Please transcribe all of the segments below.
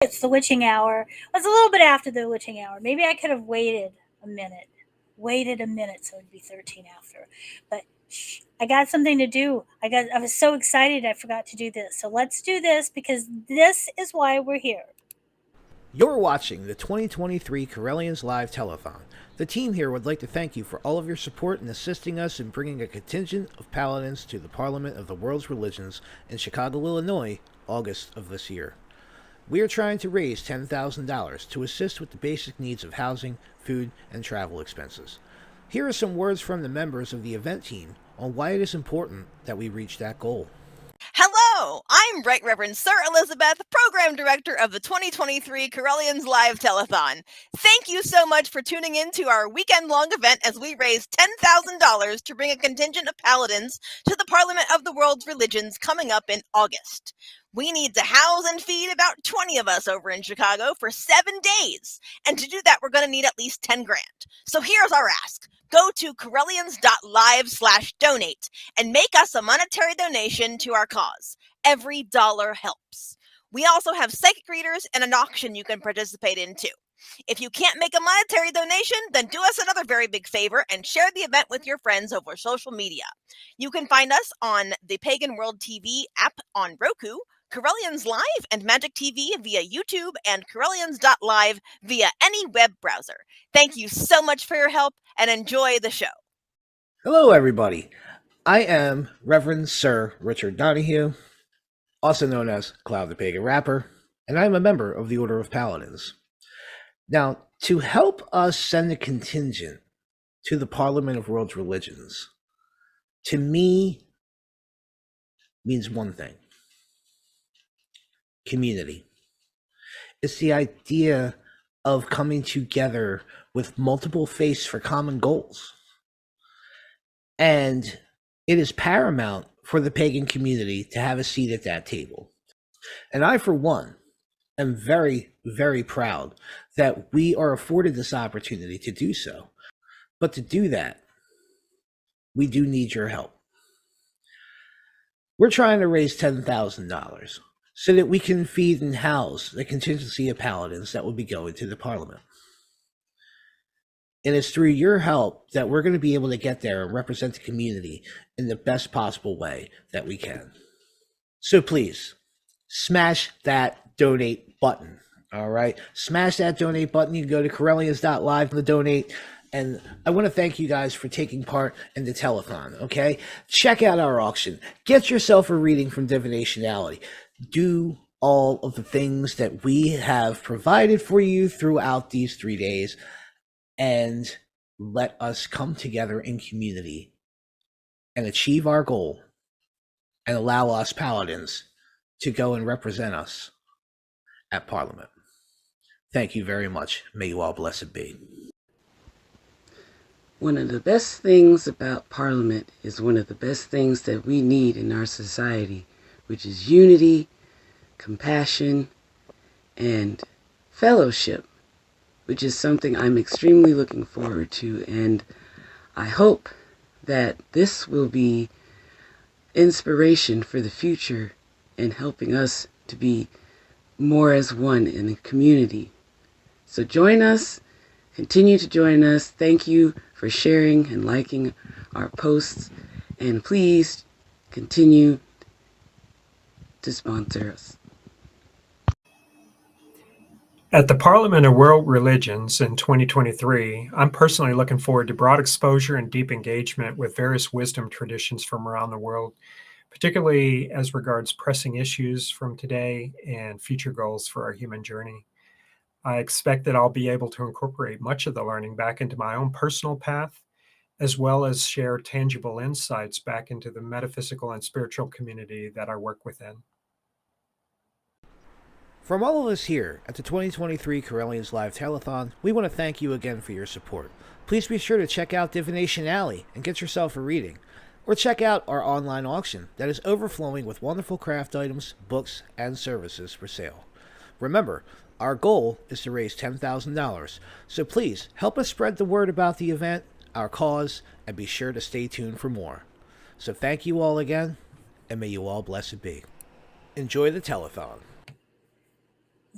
It's the witching hour. It was a little bit after the witching hour. Maybe I could have a minute. Waited a minute so it'd be 13 after. But shh, I got something to do. I was so excited I forgot to do this. So let's do this because this is why we're here. You're watching the 2023 Correllians Live Telethon. The team here would like to thank you for all of your support in assisting us in bringing a contingent of paladins to the Parliament of the World's Religions in Chicago, Illinois, August of this year. We are trying to raise $10,000 to assist with the basic needs of housing, food, and travel expenses. Here are some words from the members of the event team on why it is important that we reach that goal. Hello, I'm Right Reverend Sir Elizabeth, Program Director of the 2023 Correllians Live Telethon. Thank you so much for tuning in to our weekend-long event as we raise $10,000 to bring a contingent of paladins to the Parliament of the World's Religions coming up in August. We need to house and feed about 20 of us over in Chicago for 7 days. And to do that, we're going to need at least 10 grand. So here's our ask. Go to Correllians.live/donate and make us a monetary donation to our cause. Every dollar helps. We also have psychic readers and an auction you can participate in too. If you can't make a monetary donation, then do us another very big favor and share the event with your friends over social media. You can find us on the Pagan World TV app on Roku, Correllians Live and Magic TV via YouTube, and Correllians.live via any web browser. Thank you so much for your help and enjoy the show. Hello, everybody. I am Reverend Sir Richard Donahue, also known as Cloud the Pagan Rapper, and I am a member of the Order of Paladins. Now, to help us send a contingent to the Parliament of World's Religions, to me, means one thing. Community. It's the idea of coming together with multiple faiths for common goals. And it is paramount for the pagan community to have a seat at that table. And I, for one, am very, very proud that we are afforded this opportunity to do so. But to do that, we do need your help. We're trying to raise $10,000 so that we can feed and house the contingency of paladins that will be going to the Parliament. And it's through your help that we're going to be able to get there and represent the community in the best possible way that we can. So please, smash that donate button, all right? Smash that donate button. You can go to Correllians.live to donate. And I want to thank you guys for taking part in the telethon, okay? Check out our auction. Get yourself a reading from Divinationality. Do all of the things that we have provided for you throughout these 3 days, and let us come together in community and achieve our goal and allow us paladins to go and represent us at Parliament. Thank you very much. May you all blessed be. One of the best things about Parliament is one of the best things that we need in our society, which is unity, compassion, and fellowship, which is something I'm extremely looking forward to. And I hope that this will be inspiration for the future in helping us to be more as one in a community. So join us, continue to join us. Thank you for sharing and liking our posts, and please continue to sponsor us. At the Parliament of World Religions in 2023, I'm personally looking forward to broad exposure and deep engagement with various wisdom traditions from around the world, particularly as regards pressing issues from today and future goals for our human journey. I expect that I'll be able to incorporate much of the learning back into my own personal path, as well as share tangible insights back into the metaphysical and spiritual community that I work within. From all of us here at the 2023 Correllians Live Telethon, we want to thank you again for your support. Please be sure to check out Divination Alley and get yourself a reading. Or check out our online auction that is overflowing with wonderful craft items, books, and services for sale. Remember, our goal is to raise $10,000, so please help us spread the word about the event, our cause, and be sure to stay tuned for more. So thank you all again, and may you all blessed be. Enjoy the telethon.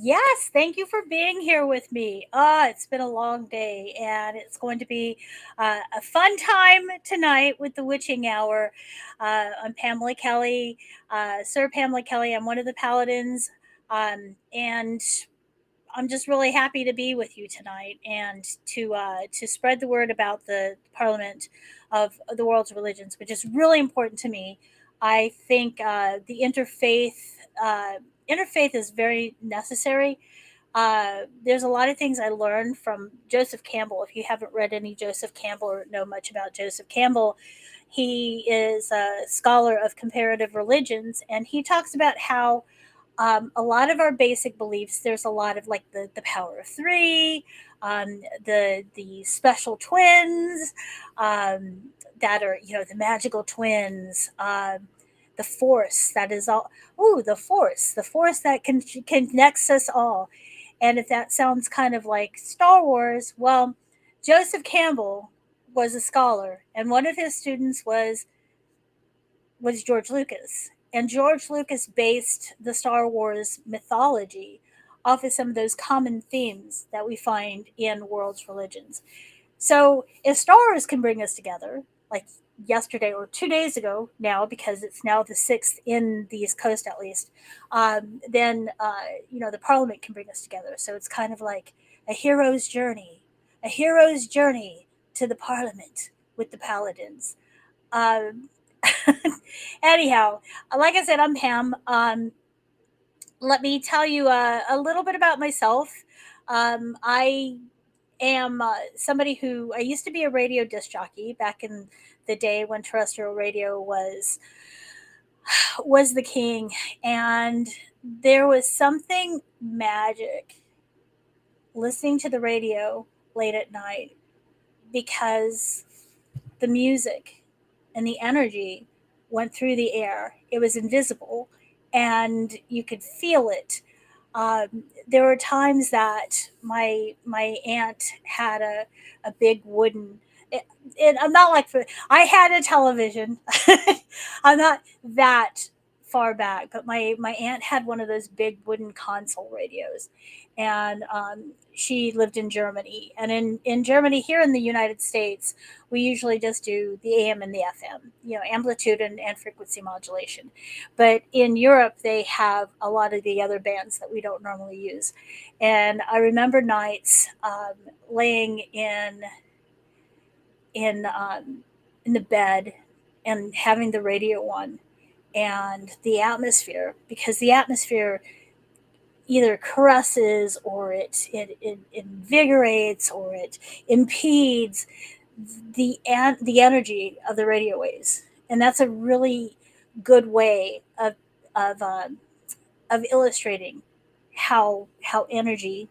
Yes, thank you for being here with me. It's been a long day, and it's going to be a fun time tonight with the witching hour. I'm Pamela Kelly, Sir Pamela Kelly. I'm one of the paladins, and I'm just really happy to be with you tonight and to spread the word about the Parliament of the world's religions, which is really important to me. I think the uh, interfaith is very necessary. There's a lot of things I learned from Joseph Campbell. If you haven't read any Joseph Campbell or know much about Joseph Campbell, he is a scholar of comparative religions, and he talks about how a lot of our basic beliefs, there's a lot of like the power of three, the special twins, that are, the magical twins, the force that is all. Ooh, the force that connects us all. And if that sounds kind of like Star Wars, well, Joseph Campbell was a scholar, and one of his students was George Lucas. And George Lucas based the Star Wars mythology off of some of those common themes that we find in world's religions. So if Star Wars can bring us together, like yesterday or 2 days ago now, because it's now the 6th in the East Coast at least, then, the Parliament can bring us together. So it's kind of like a hero's journey, a hero's journey to the Parliament with the Paladins. Um, Anyhow, like I said, I'm Pam. Let me tell you a little bit about myself. I am somebody who I used to be a radio disc jockey back in the day when terrestrial radio was the king, and there was something magic listening to the radio late at night because the music and the energy went through the air. It was invisible and you could feel it. There were times that my aunt had a big wooden. I'm not like I had a television. I'm not that far back, but my aunt had one of those big wooden console radios, and she lived in Germany. And in Germany, here in the United States, we usually just do the AM and the FM, amplitude and frequency modulation. But in Europe, they have a lot of the other bands that we don't normally use. And I remember nights laying in um, in the bed and having the radio on, and the atmosphere, because the atmosphere either caresses or it invigorates or it impedes the energy of the radio waves, and that's a really good way of um, of illustrating how energy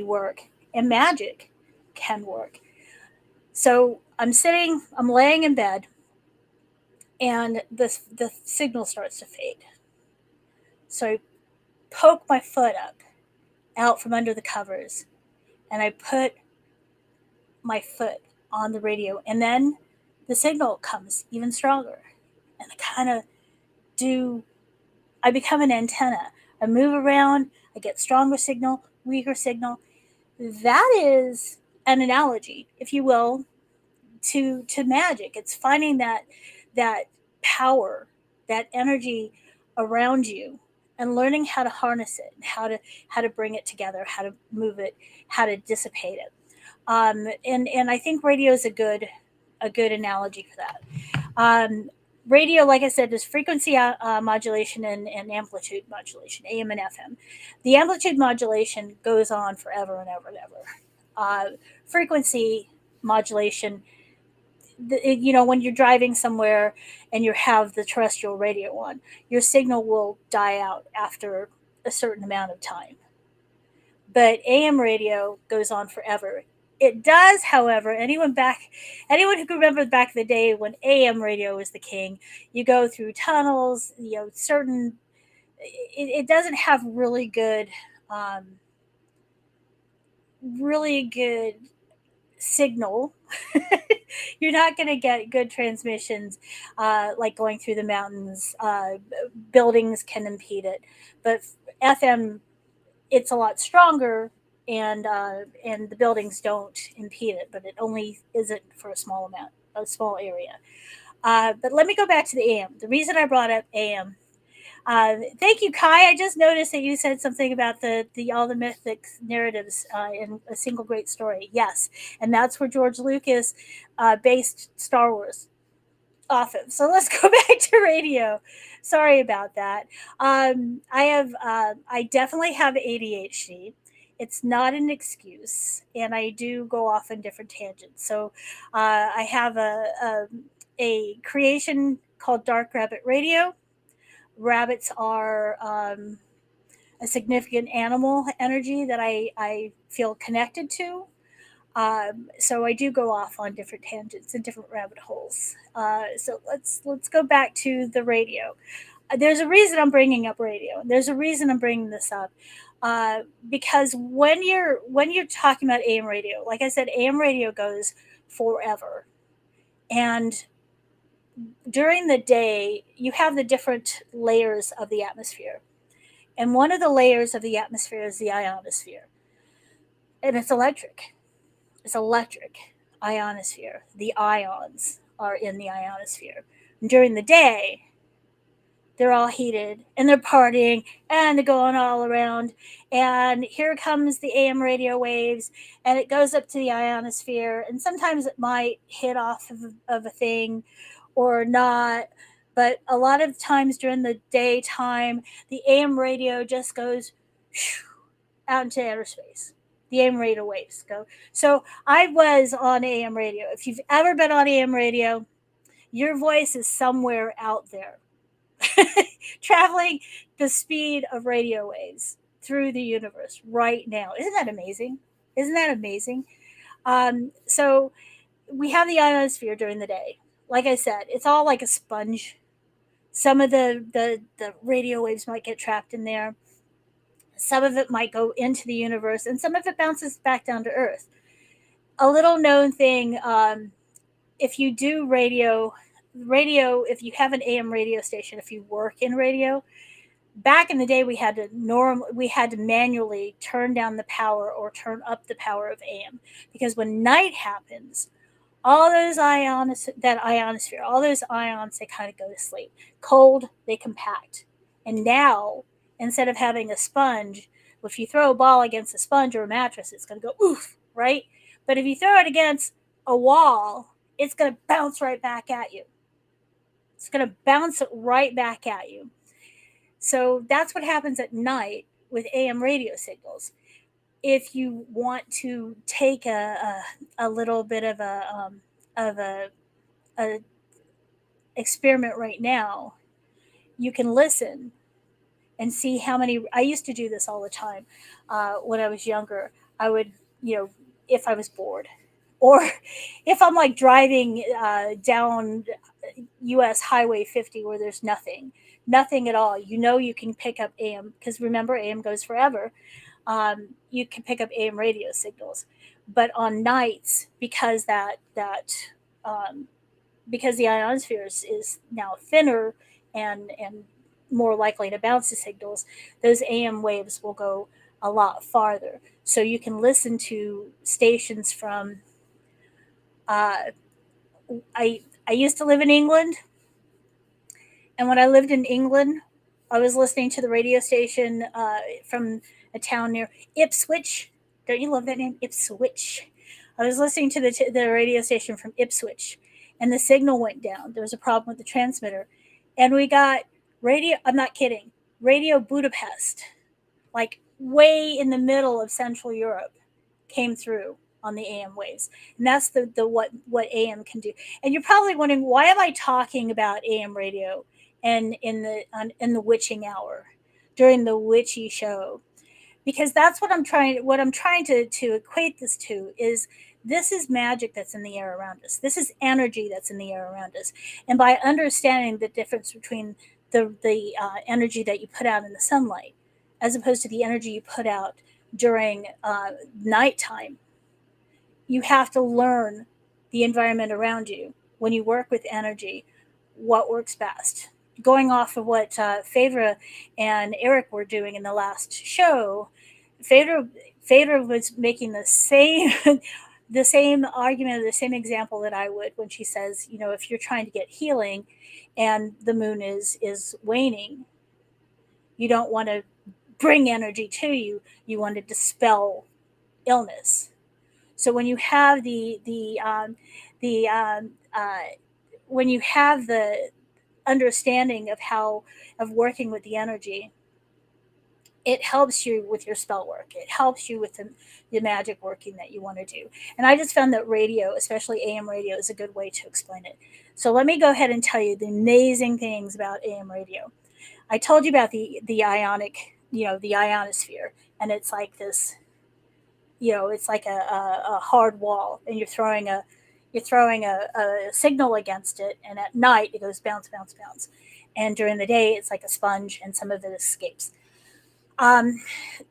work and magic can work. So I'm laying in bed, and the signal starts to fade. So I poke my foot up out from under the covers, and I put my foot on the radio, and then the signal comes even stronger, and do I become an antenna. I move around, I get stronger signal, weaker signal. That is an analogy, if you will, to magic. It's finding that power, that energy around you, and learning how to harness it, how to bring it together, how to move it, how to dissipate it. And I think radio is a good analogy for that. Radio, like I said, is frequency modulation and amplitude modulation, AM and FM. The amplitude modulation goes on forever and ever and ever. Frequency modulation, when you're driving somewhere and you have the terrestrial radio on, your signal will die out after a certain amount of time. But AM radio goes on forever. It does, however, anyone who can remember back in the day when AM radio was the king, you go through tunnels, certain, it doesn't have um, really good signal. You're not going to get good transmissions like going through the mountains. Buildings can impede it, but FM it's a lot stronger, and the buildings don't impede it, but it only isn't for a small area. But let me go back to the AM. The reason I brought up AM. Thank you, Kai. I just noticed that you said something about the all the mythic narratives in a single great story. Yes, and that's where George Lucas based Star Wars off of. So let's go back to radio. Sorry about that. I definitely have ADHD. It's not an excuse, and I do go off on different tangents. So I have a creation called Dark Rabbit Radio. Rabbits are a significant animal energy that I feel connected to. So I do go off on different tangents and different rabbit holes. So let's go back to the radio. There's a reason I'm bringing up radio. There's a reason I'm bringing this up. Because when you're talking about AM radio, like I said, AM radio goes forever, and during the day you have the different layers of the atmosphere, and one of the layers of the atmosphere is the ionosphere, and it's electric. It's electric ionosphere. The ions are in the ionosphere. And during the day, they're all heated and they're partying and they're going all around. And here comes the AM radio waves, and it goes up to the ionosphere. And sometimes it might hit off of a thing or not. But a lot of times during the daytime, the AM radio just goes out into outer space. The AM radio waves go. So I was on AM radio. If you've ever been on AM radio, your voice is somewhere out there, traveling the speed of radio waves through the universe right now. Isn't that amazing? Isn't that amazing? So we have the ionosphere during the day. Like I said, it's all like a sponge. Some of the radio waves might get trapped in there. Some of it might go into the universe, and some of it bounces back down to Earth. A little known thing, if you do radio, if you have an AM radio station, if you work in radio, back in the day we had to manually turn down the power or turn up the power of AM, because when night happens, all those ionosphere, all those ions, they kind of go to sleep. Cold, they compact. And now, instead of having a sponge, if you throw a ball against a sponge or a mattress, it's going to go oof, right? But if you throw it against a wall, it's going to bounce right back at you. It's going to bounce it right back at you. So that's what happens at night with AM radio signals. If you want to take a little bit of a experiment right now, you can listen and see how many. I used to do this all the time when I was younger. I would, if I was bored, or if I'm like driving down US Highway 50 where there's nothing at all, you can pick up AM, because remember, AM goes forever. You can pick up AM radio signals, but on nights, because because the ionosphere is now thinner and more likely to bounce the signals, those AM waves will go a lot farther. So you can listen to stations from. I used to live in England, and when I lived in England, I was listening to the radio station from a town near Ipswich. Don't you love that name, Ipswich? I was listening to the radio station from Ipswich, and the signal went down. There was a problem with the transmitter, and we got radio. I'm not kidding. Radio Budapest, like way in the middle of Central Europe, came through on the AM waves. And that's the what AM can do. And you're probably wondering, why am I talking about AM radio and in the witching hour during the witchy show? Because that's what I'm trying to equate this to is, this is magic that's in the air around us. This is energy that's in the air around us. And by understanding the difference between the energy that you put out in the sunlight as opposed to the energy you put out during nighttime, you have to learn the environment around you when you work with energy, what works best. Going off of what Favre and Eric were doing in the last show, Phaedra was making the same the same argument, the same example that I would when she says, if you're trying to get healing and the moon is waning, you don't want to bring energy to you. You want to dispel illness. So when you have the when you have the understanding of working with the energy, it helps you with your spell work. It helps you with the magic working that you want to do. And I just found that radio, especially AM radio, is a good way to explain it. So let me go ahead and tell you the amazing things about AM radio. I told you about the ionic, the ionosphere, and it's like this, it's like a hard wall, and you're throwing a signal against it, and at night it goes bounce, bounce, bounce, and during the day it's like a sponge, and some of it escapes.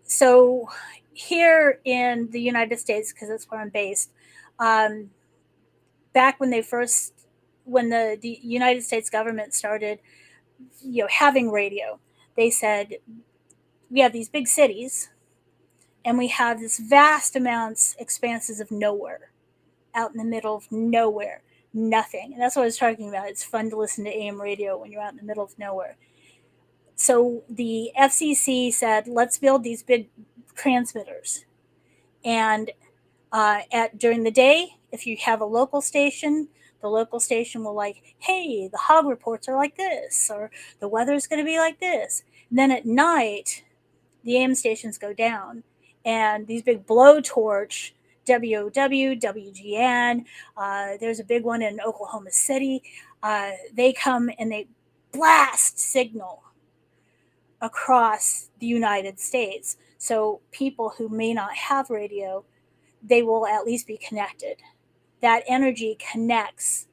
So here in the United States, because that's where I'm based, back when the United States government started, having radio, they said we have these big cities, and we have this vast amounts, expanses of nowhere, out in the middle of nowhere, nothing. And that's what I was talking about. It's fun to listen to AM radio when you're out in the middle of nowhere. So the FCC said, let's build these big transmitters. And during the day, if you have a local station, the local station will hey, the hog reports are like this, or the weather's going to be like this. And then at night, the AM stations go down, and these big blowtorch, WOW, WGN, there's a big one in Oklahoma City, they come and they blast signal across the United States. So people who may not have radio, they will at least be connected. That energy connects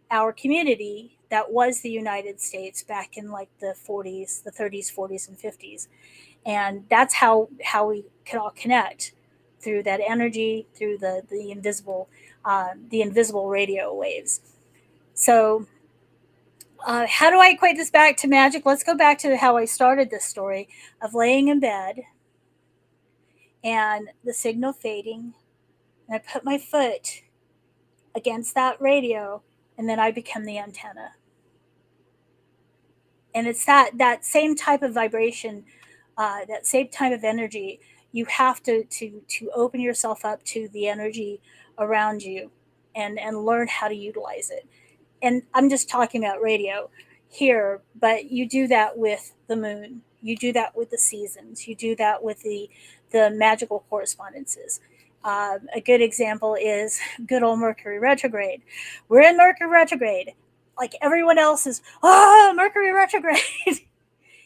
our community that was the United States back in the 40s, the 30s, 40s, and 50s. And that's how we can all connect, through that energy, through the invisible radio waves. So how do I equate this back to magic? Let's go back to how I started this story of laying in bed and the signal fading, and I put my foot against that radio, and then I become the antenna. And it's that same type of vibration, that same type of energy. You have to open yourself up to the energy around you, and learn how to utilize it. And I'm just talking about radio here, but you do that with the moon. You do that with the seasons. You do that with the magical correspondences. A good example is good old Mercury retrograde. We're in Mercury retrograde. Like everyone else is, Mercury retrograde.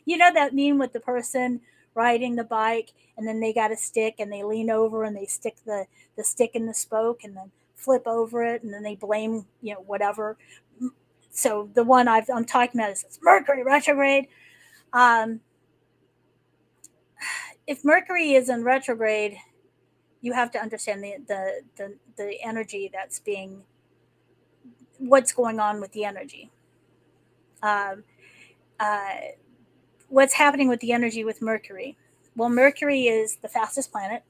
You know that meme with the person riding the bike, and then they got a stick, and they lean over and they stick the stick in the spoke, and then flip over it, and then they blame, whatever. So the one I'm talking about is Mercury retrograde. If Mercury is in retrograde, you have to understand the energy that's what's going on with the energy. What's happening with the energy with Mercury? Well, Mercury is the fastest planet.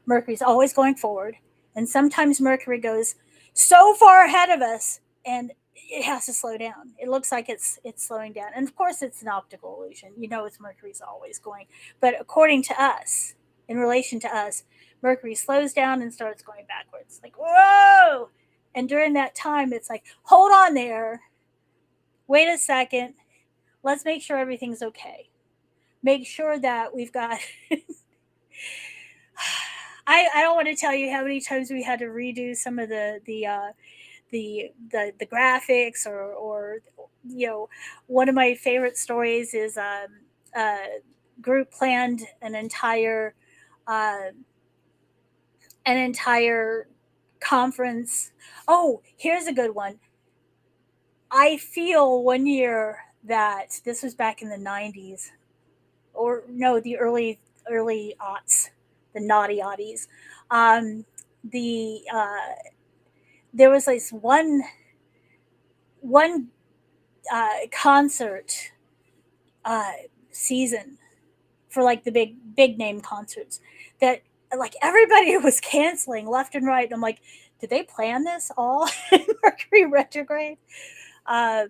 Mercury's always going forward, and sometimes Mercury goes so far ahead of us, and it has to slow down. It looks like it's slowing down, and of course, it's an optical illusion. It's Mercury's always going, but according to us, in relation to us, Mercury slows down and starts going backwards. Like, whoa! And during that time, it's like, hold on there. Wait a second. Let's make sure everything's okay. Make sure that we've got. I don't want to tell you how many times we had to redo some of the graphics, or one of my favorite stories is a group planned an entire conference. Oh, here's a good one. I feel one year that this was back in the 90s, or no, the early aughts, the naughty oddies. There was this one concert season for like the big name concerts that like everybody was canceling left and right. And I'm like, did they plan this all in Mercury retrograde? I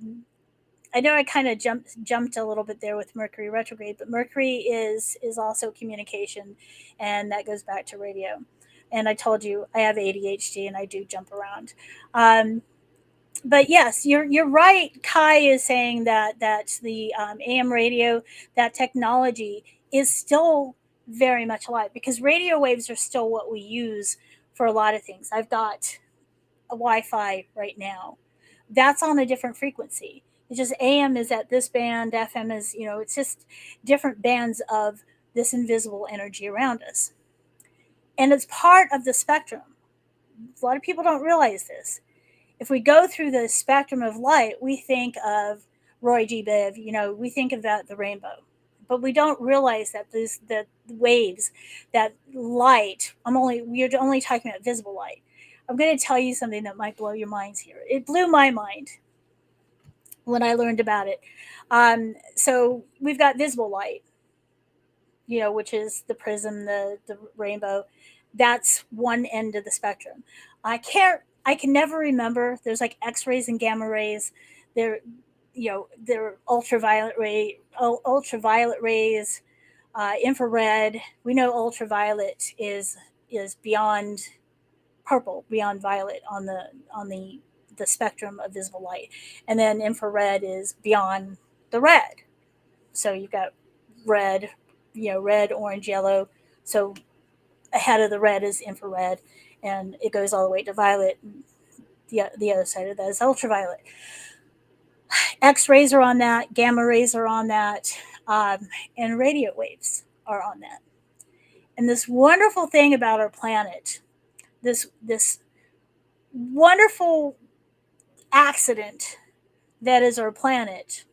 know I kind of jumped a little bit there with Mercury retrograde, but Mercury is also communication, and that goes back to radio. And I told you I have ADHD and I do jump around. But yes, you're right. Kai is saying that the AM radio, that technology is still very much alive because radio waves are still what we use for a lot of things. I've got a Wi-Fi right now. That's on a different frequency. It's just AM is at this band, FM is, it's just different bands of this invisible energy around us. And it's part of the spectrum. A lot of people don't realize this. If we go through the spectrum of light, we think of Roy G. Biv, we think of the rainbow. But we don't realize that the waves, that light, we're only talking about visible light. I'm going to tell you something that might blow your minds here. It blew my mind when I learned about it. So we've got visible light, which is the prism, the rainbow. That's one end of the spectrum. I can never remember. There's like X-rays and gamma rays. They're ultraviolet rays, infrared. We know ultraviolet is beyond purple, beyond violet on the spectrum of visible light, and then infrared is beyond the red. So you've got red, red, orange, yellow. So ahead of the red is infrared, and it goes all the way to violet. The other side of that is ultraviolet. X-rays are on that, gamma rays are on that, and radio waves are on that. And this wonderful thing about our planet, this wonderful accident that is our planet,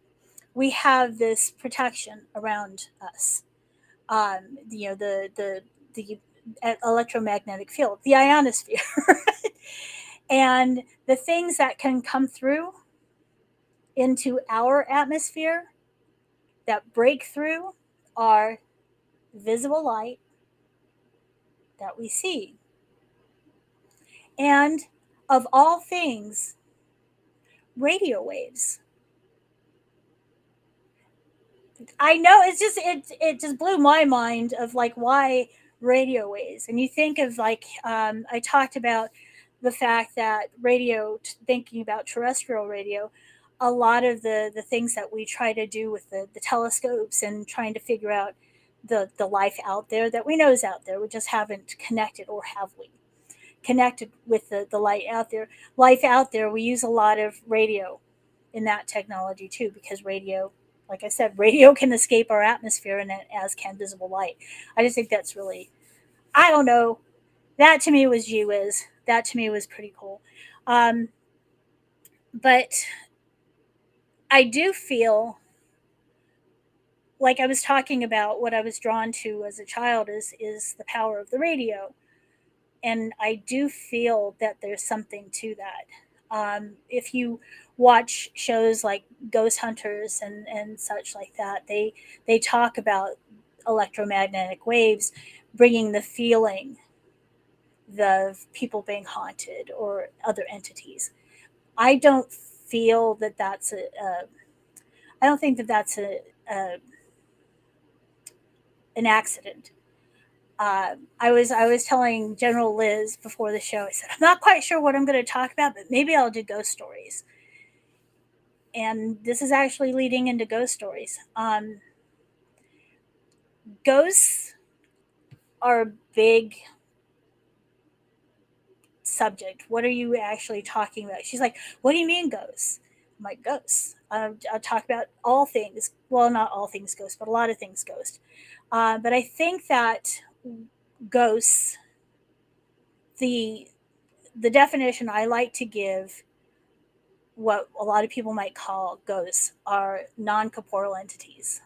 we have this protection around us. The electromagnetic field, the ionosphere, and the things that can come through into our atmosphere that break through are visible light that we see. And of all things, radio waves. I know it just blew my mind of like why radio waves. And you think of like I talked about the fact that radio, thinking about terrestrial radio, a lot of the things that we try to do with the telescopes and trying to figure out the life out there that we know is out there. We just haven't connected, or have we connected with the light out there? Life out there, we use a lot of radio in that technology too, because radio, like I said, radio can escape our atmosphere, and as can visible light. I just think that's really, I don't know. That to me was gee whiz. That to me was pretty cool. But I do feel like I was talking about what I was drawn to as a child is the power of the radio. And I do feel that there's something to that. If you watch shows like Ghost Hunters and such like that, they talk about electromagnetic waves bringing the feeling of people being haunted or other entities. I don't feel that that's I don't think that that's an accident. I was telling General Liz before the show, I said, I'm not quite sure what I'm going to talk about, but maybe I'll do ghost stories. And this is actually leading into ghost stories. Ghosts are a big subject. What are you actually talking about? She's like, what do you mean ghosts? I'm like, ghosts. I'll talk about all things. Well, not all things ghost, but a lot of things ghost. But I think that ghosts, the definition I like to give, what a lot of people might call ghosts, are non-corporeal entities,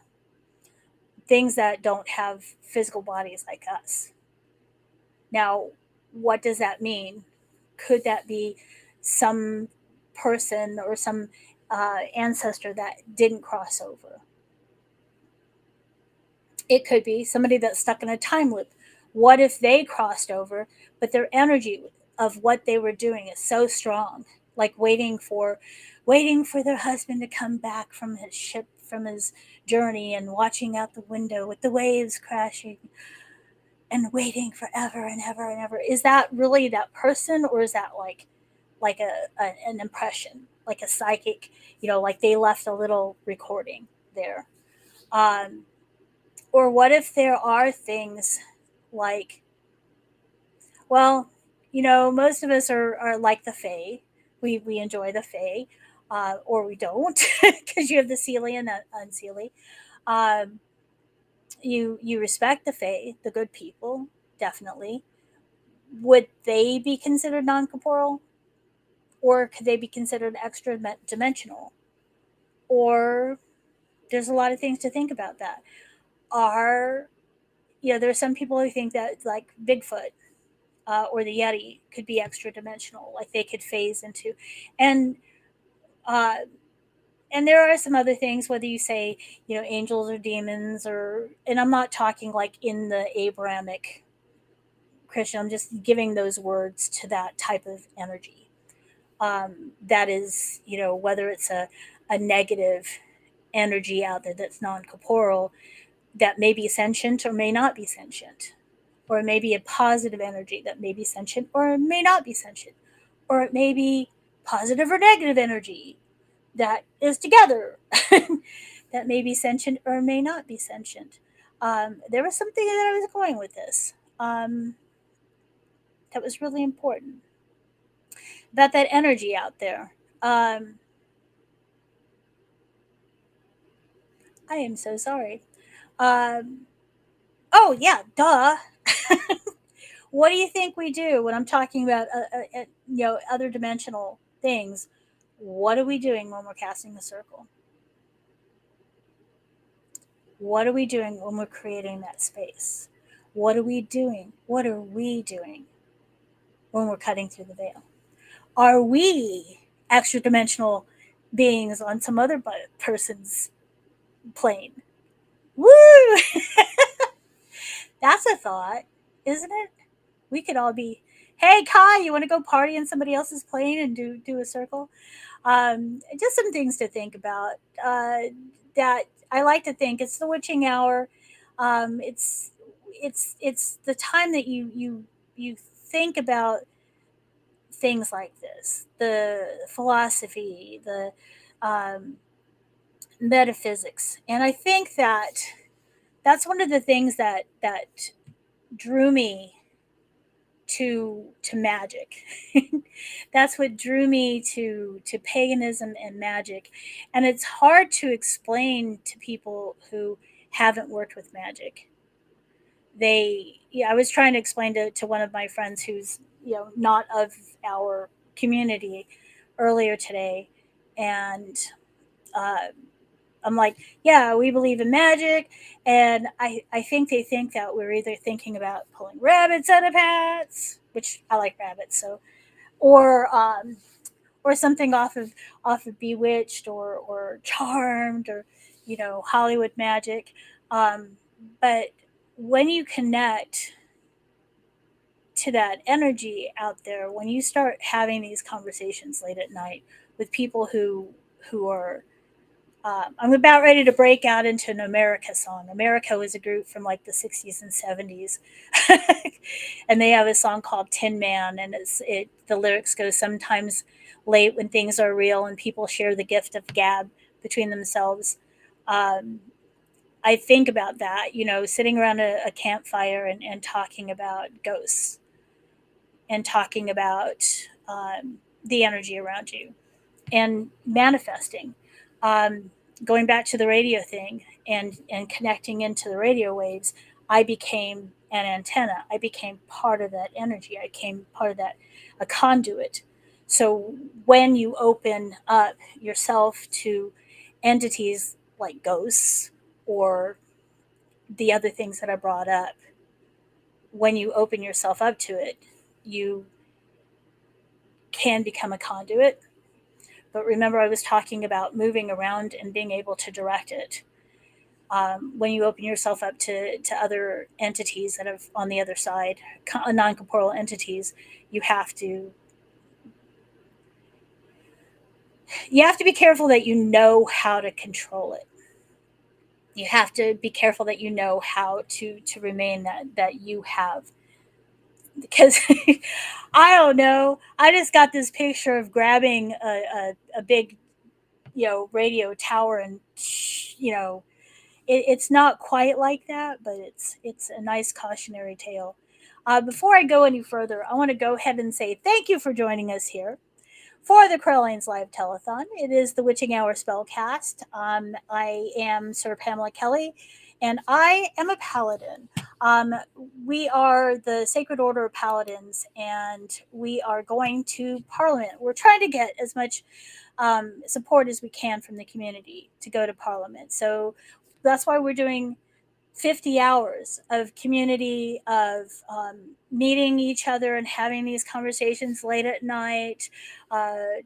things that don't have physical bodies like us. Now, what does that mean? Could that be some person or some ancestor that didn't cross over? It could be somebody that's stuck in a time loop. What if they crossed over, but their energy of what they were doing is so strong, like waiting for their husband to come back from his ship, from his journey, and watching out the window with the waves crashing and waiting forever and ever and ever. Is that really that person, or is that like an impression, like a psychic, like they left a little recording there? Um, or what if there are things like, well, most of us are like the Fae. We enjoy the Fae, or we don't, because you have the Seelie and the Unseelie. Um, you respect the Fae, the good people, definitely. Would they be considered non-corporeal, or could they be considered extra dimensional? Or there's a lot of things to think about that. Are There are some people who think that like Bigfoot, or the Yeti could be extra dimensional, like they could phase into, and uh, and there are some other things, whether you say angels or demons, and I'm not talking like in the Abrahamic Christian. I'm just giving those words to that type of energy. That is, whether it's a negative energy out there that's non corporeal, that may be sentient or may not be sentient, or it may be a positive energy that may be sentient or may not be sentient, or it may be positive or negative energy that is together that may be sentient or may not be sentient. There was something that I was going with this, that was really important about that energy out there. I am so sorry. Um, oh, yeah, duh. What do you think we do when I'm talking about other dimensional things? What are we doing when we're casting the circle? What are we doing when we're creating that space? What are we doing? What are we doing when we're cutting through the veil? Are we extra dimensional beings on some other person's plane? Woo! That's a thought, isn't it? We could all be, hey, Kai, you want to go party in somebody else's plane and do a circle? Just some things to think about. That I like to think it's the witching hour. It's the time that you think about things like this, the philosophy, the um, metaphysics, and I think that that's one of the things that drew me to magic. That's what drew me to paganism and magic, and it's hard to explain to people who haven't worked with magic. I was trying to explain to one of my friends who's not of our community earlier today, and uh, I'm like, yeah, we believe in magic. And I think they think that we're either thinking about pulling rabbits out of hats, which I like rabbits, so, or or something off of Bewitched, or Charmed, or Hollywood magic. Um, but when you connect to that energy out there, when you start having these conversations late at night with people who are I'm about ready to break out into an America song. America was a group from like the 60s and 70s. And they have a song called Tin Man. And the lyrics go, sometimes late when things are real and people share the gift of gab between themselves. Um, I think about that, sitting around a campfire and talking about ghosts, and talking about the energy around you, and manifesting. Um, Going back to the radio thing, and connecting into the radio waves, I became an antenna. I became part of that energy. I became part of that, a conduit. So when you open up yourself to entities like ghosts, or the other things that I brought up, when you open yourself up to it, you can become a conduit. But remember, I was talking about moving around and being able to direct it. when you open yourself up to other entities that have on the other side, non-corporeal entities, you have to be careful that you know how to control it. You have to be careful that you know how to remain that you have, because I don't know. I just got this picture of grabbing a big, radio tower, and it's not quite like that, but it's a nice cautionary tale. Before I go any further, I want to go ahead and say thank you for joining us here for the Correllians Live Telethon. It is the Witching Hour Spellcast. I am Sir Pamela Kelly, and I am a paladin. We are the Sacred Order of Paladins, and we are going to Parliament. We're trying to get as much support as we can from the community to go to Parliament. So that's why we're doing 50 hours of community, of meeting each other and having these conversations late at night,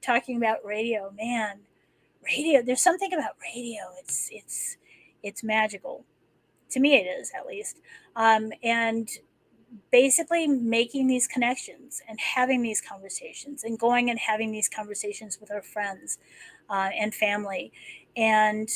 talking about radio. Man, radio, there's something about radio. It's magical. To me, it is, at least. And basically making these connections and having these conversations and going and having these conversations with our friends and family. And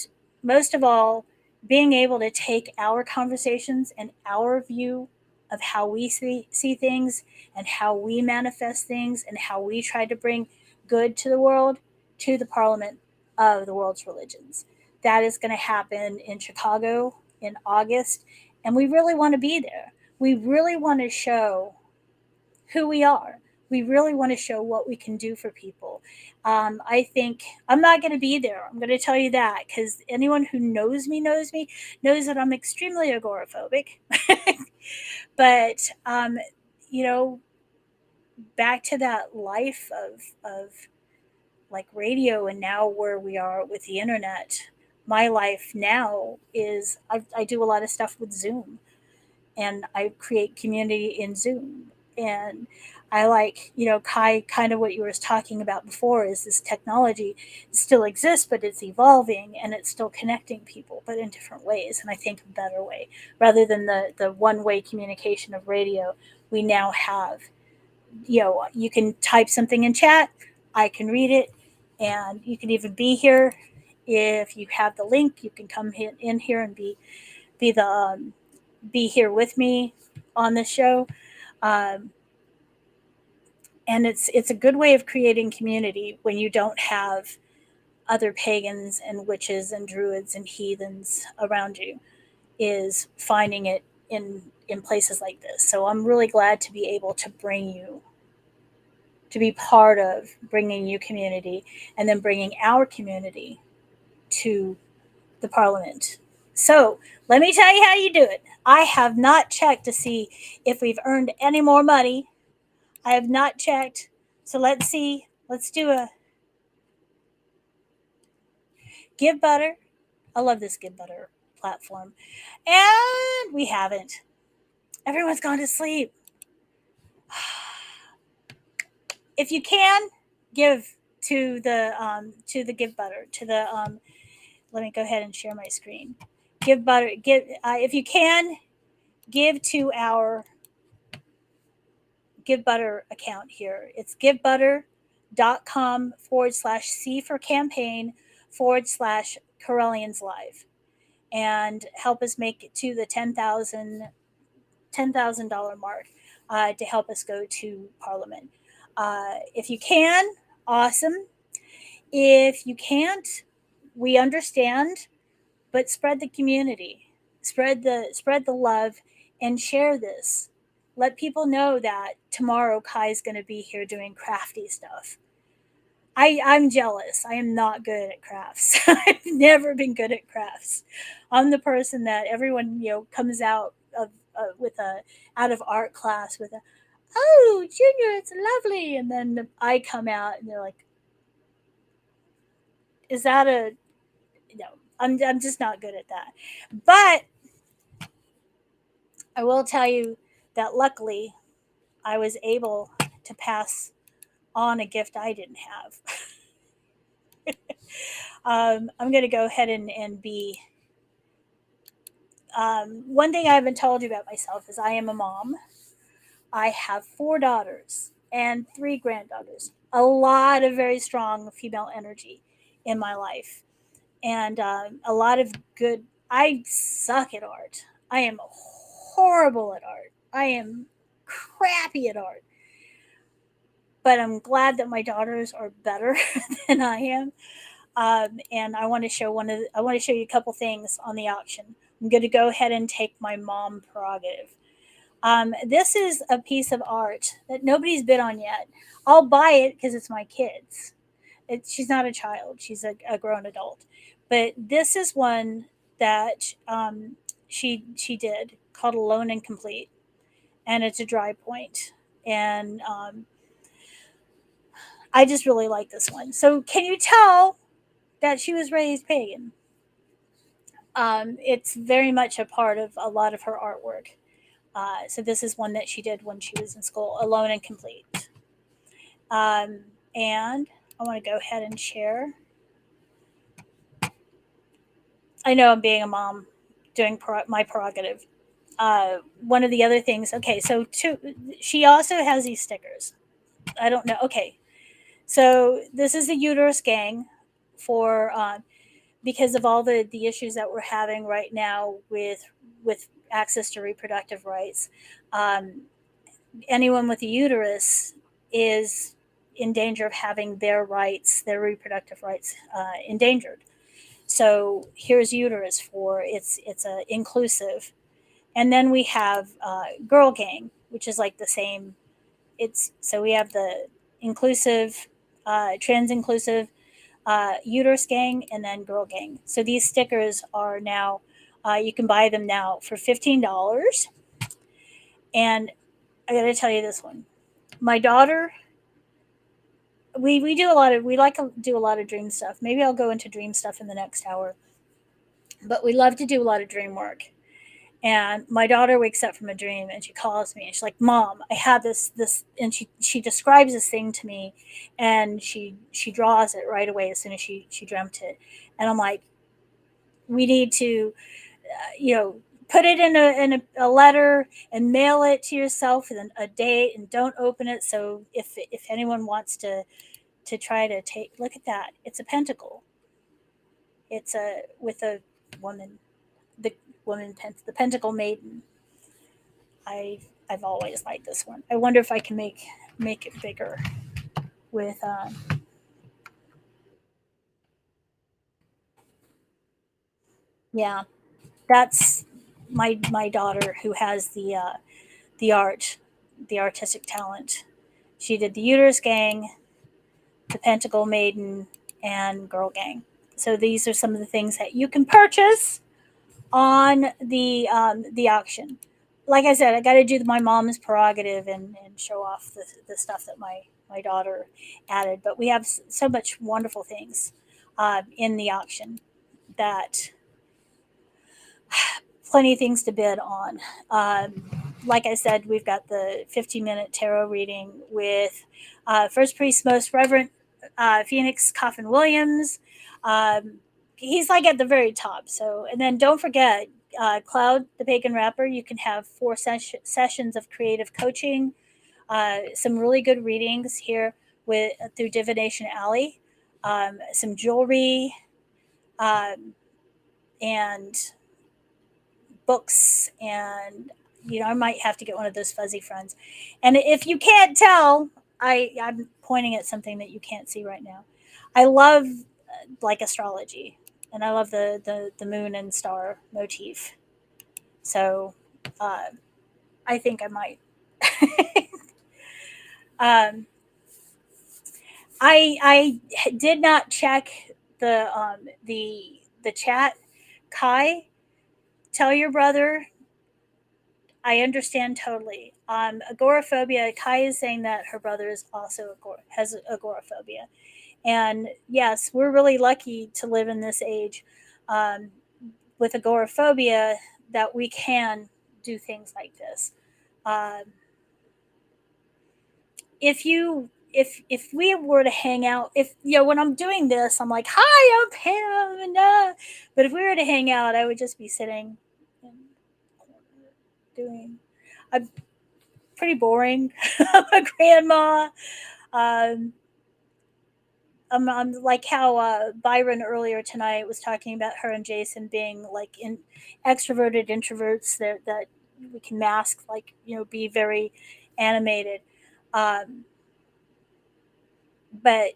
most of all, being able to take our conversations and our view of how we see things and how we manifest things and how we try to bring good to the world to the Parliament of the world's religions. That is going to happen in Chicago in August, and we really want to be there. We really want to show who we are. We really want to show what we can do for people. I think I'm not going to be there. I'm going to tell you that, because anyone who knows me knows that I'm extremely agoraphobic. But back to that life of like radio, and now where we are with the internet. My life now is I do a lot of stuff with Zoom, and I create community in Zoom. And I like, Kai, kind of what you were talking about before, is this technology still exists, but it's evolving and it's still connecting people, but in different ways. And I think a better way, rather than the one-way communication of radio, we now have, you can type something in chat, I can read it, and you can even be here. If you have the link, you can come in here and be here with me on this show. And it's a good way of creating community when you don't have other pagans and witches and druids and heathens around you, is finding it in places like this. So I'm really glad to be able to be part of bringing you community, and then bringing our community to the Parliament. So let me tell you how you do it. I have not checked to see if we've earned any more money. I have not checked. So let's see. Let's do a Give Butter. I love this Give Butter platform. And we haven't. Everyone's gone to sleep. If you can, give to the Give Butter, to the let me go ahead and share my screen. Give Butter, if you can, give to our Give Butter account here. It's givebutter.com/C for campaign /Correllians Live, and help us make it to the $10,000 mark to help us go to Parliament. If you can, awesome. If you can't, we understand, but spread the community, spread the love, and share this. Let people know that tomorrow Kai's going to be here doing crafty stuff. I'm jealous. I am not good at crafts. I've never been good at crafts. I'm the person that everyone comes out of out of art class with a, "Oh, Junior, it's lovely," and then I come out and they're like, "Is that a no?" I'm just not good at that. But I will tell you that luckily I was able to pass on a gift I didn't have. I'm going to go ahead and be one thing I haven't told you about myself is I am a mom. I have 4 daughters and 3 granddaughters. A lot of very strong female energy in my life, and a lot of good. I suck at art. I am horrible at art. I am crappy at art. But I'm glad that my daughters are better than I am. And I want to show I want to show you a couple things on the auction. I'm going to go ahead and take my mom prerogative. This is a piece of art that nobody's bid on yet. I'll buy it because it's my kids. She's not a child; she's a grown adult. But this is one that she did called "Alone and Complete," and it's a dry point. And I just really like this one. So, can you tell that she was raised pagan? It's very much a part of a lot of her artwork. So this is one that she did when she was in school, Alone and Complete. And I want to go ahead and share. I know I'm being a mom, doing my prerogative. One of the other things, okay, so she also has these stickers. I don't know. Okay, so this is the uterus gang for because of all the issues that we're having right now with access to reproductive rights. Anyone with a uterus is in danger of having their rights, their reproductive rights, endangered. So here's uterus for it's a inclusive, and then we have girl gang, which is like the same. It's so we have the inclusive, trans inclusive, uterus gang, and then girl gang. So these stickers are now you can buy them now for $15, and I got to tell you this one. My daughter, we do a lot of we like to do a lot of dream stuff. Maybe I'll go into dream stuff in the next hour. But we love to do a lot of dream work. And my daughter wakes up from a dream and she calls me and she's like, "Mom, I had this," and she describes this thing to me, and she draws it right away as soon as she dreamt it. And I'm like, we need to, put it in a letter and mail it to yourself with a date, and don't open it. So if anyone wants to try to look at that, it's a pentacle. It's with a woman, the the pentacle maiden. I've always liked this one. I wonder if I can make it bigger with yeah, that's my daughter who has the artistic talent. She did the uterus gang, the pentacle maiden, and girl gang. So these are some of the things that you can purchase on the auction. Like I said, I got to do my mom's prerogative and show off the stuff that my daughter added. But we have so much wonderful things in the auction that plenty of things to bid on. Like I said, we've got the 15-minute tarot reading with First Priest Most Reverend Phoenix Coffin Williams. He's like at the very top. So, and then don't forget Cloud, the Pagan Rapper. You can have 4 sessions of creative coaching, some really good readings here through Divination Alley, some jewelry, and books, and I might have to get one of those fuzzy friends. And if you can't tell, I'm pointing at something that you can't see right now. I love like astrology, and I love the moon and star motif. So I think I might. I did not check the chat. Kai, tell your brother I understand totally. Agoraphobia. Kai is saying that her brother is also has agoraphobia, and yes, we're really lucky to live in this age with agoraphobia that we can do things like this. If we were to hang out, when I'm doing this, I'm like, "Hi, I'm Pam," but if we were to hang out, I would just be sitting doing? I'm pretty boring. I'm a grandma. Um, I'm like how Byron earlier tonight was talking about her and Jason being like extroverted introverts that we can mask, like, be very animated. Um, but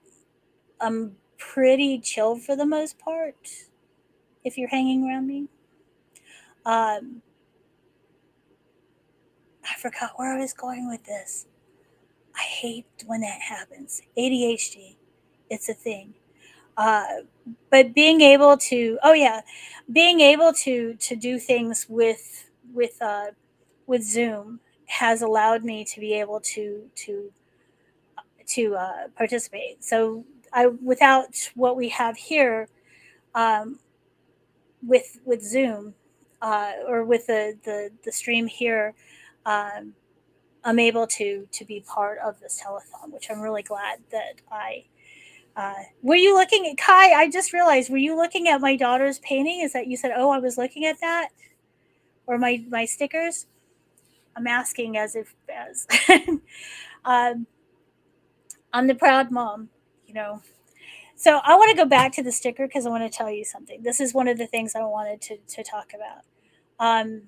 I'm pretty chill for the most part if you're hanging around me. Um, I forgot where I was going with this. I hate when that happens. ADHD, it's a thing. Uh, but being able to, oh yeah, being able to do things with Zoom has allowed me to be able to participate. So I, without what we have here, um, with Zoom, or with the stream here, um, I'm able to be part of this telethon, which I'm really glad that I. Were you looking at Kai? I just realized. Were you looking at my daughter's painting? Is that you said? Oh, I was looking at that, or my stickers. I'm asking as if as um, I'm the proud mom, you know. So I want to go back to the sticker because I want to tell you something. This is one of the things I wanted to talk about. And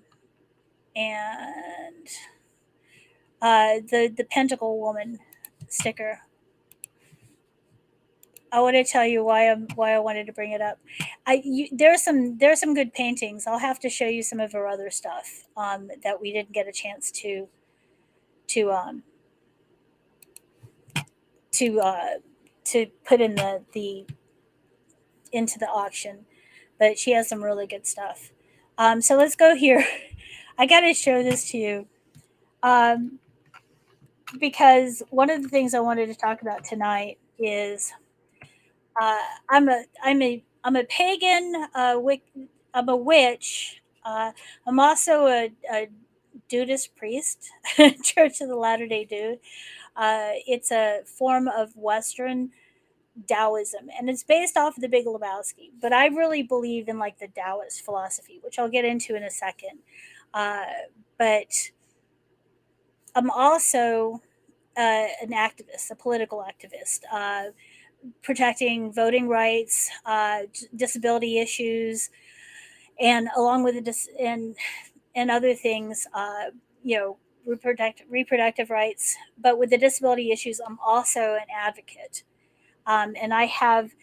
the Pentacle Woman sticker. I want to tell you why I wanted to bring it up. There are some good paintings. I'll have to show you some of her other stuff that we didn't get a chance to um, to uh, to put in the into the auction, but she has some really good stuff. So let's go here. I got to show this to you. Because one of the things I wanted to talk about tonight is I'm a pagan. I'm a witch. I'm also a Dudist priest, Church of the Latter Day Dude. It's a form of Western Taoism, and it's based off of the Big Lebowski. But I really believe in like the Taoist philosophy, which I'll get into in a second. But I'm also an activist, a political activist, protecting voting rights, disability issues, and along with and other things, reproductive rights. But with the disability issues, I'm also an advocate, and I have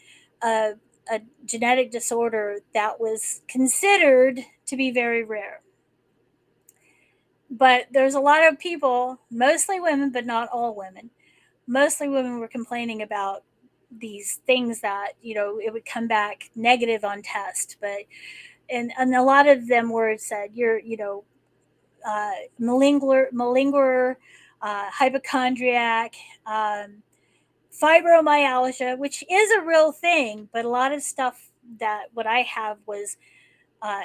a, a genetic disorder that was considered to be very rare. But there's a lot of people, mostly women, but not all women. Mostly women were complaining about these things that it would come back negative on test, but and a lot of them were said you're malingerer, hypochondriac, fibromyalgia, which is a real thing, but a lot of stuff that what I have was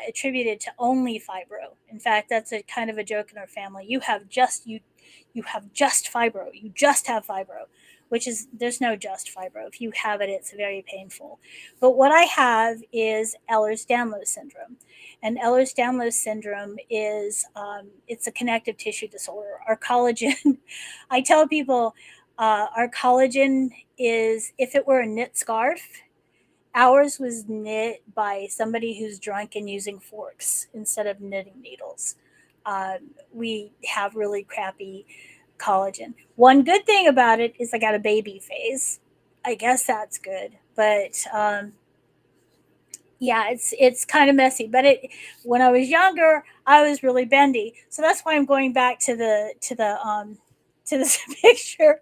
attributed to only fibro. In fact, that's a kind of a joke in our family. You have just fibro. You just have fibro, which is there's no just fibro. If you have it, it's very painful. But what I have is Ehlers-Danlos syndrome, and Ehlers-Danlos syndrome is it's a connective tissue disorder. Our collagen, I tell people, our collagen is if it were a knit scarf. Ours was knit by somebody who's drunk and using forks instead of knitting needles. We have really crappy collagen. One good thing about it is I got a baby face. I guess that's good, but yeah, it's kind of messy. But when I was younger, I was really bendy, so that's why I'm going back to to this picture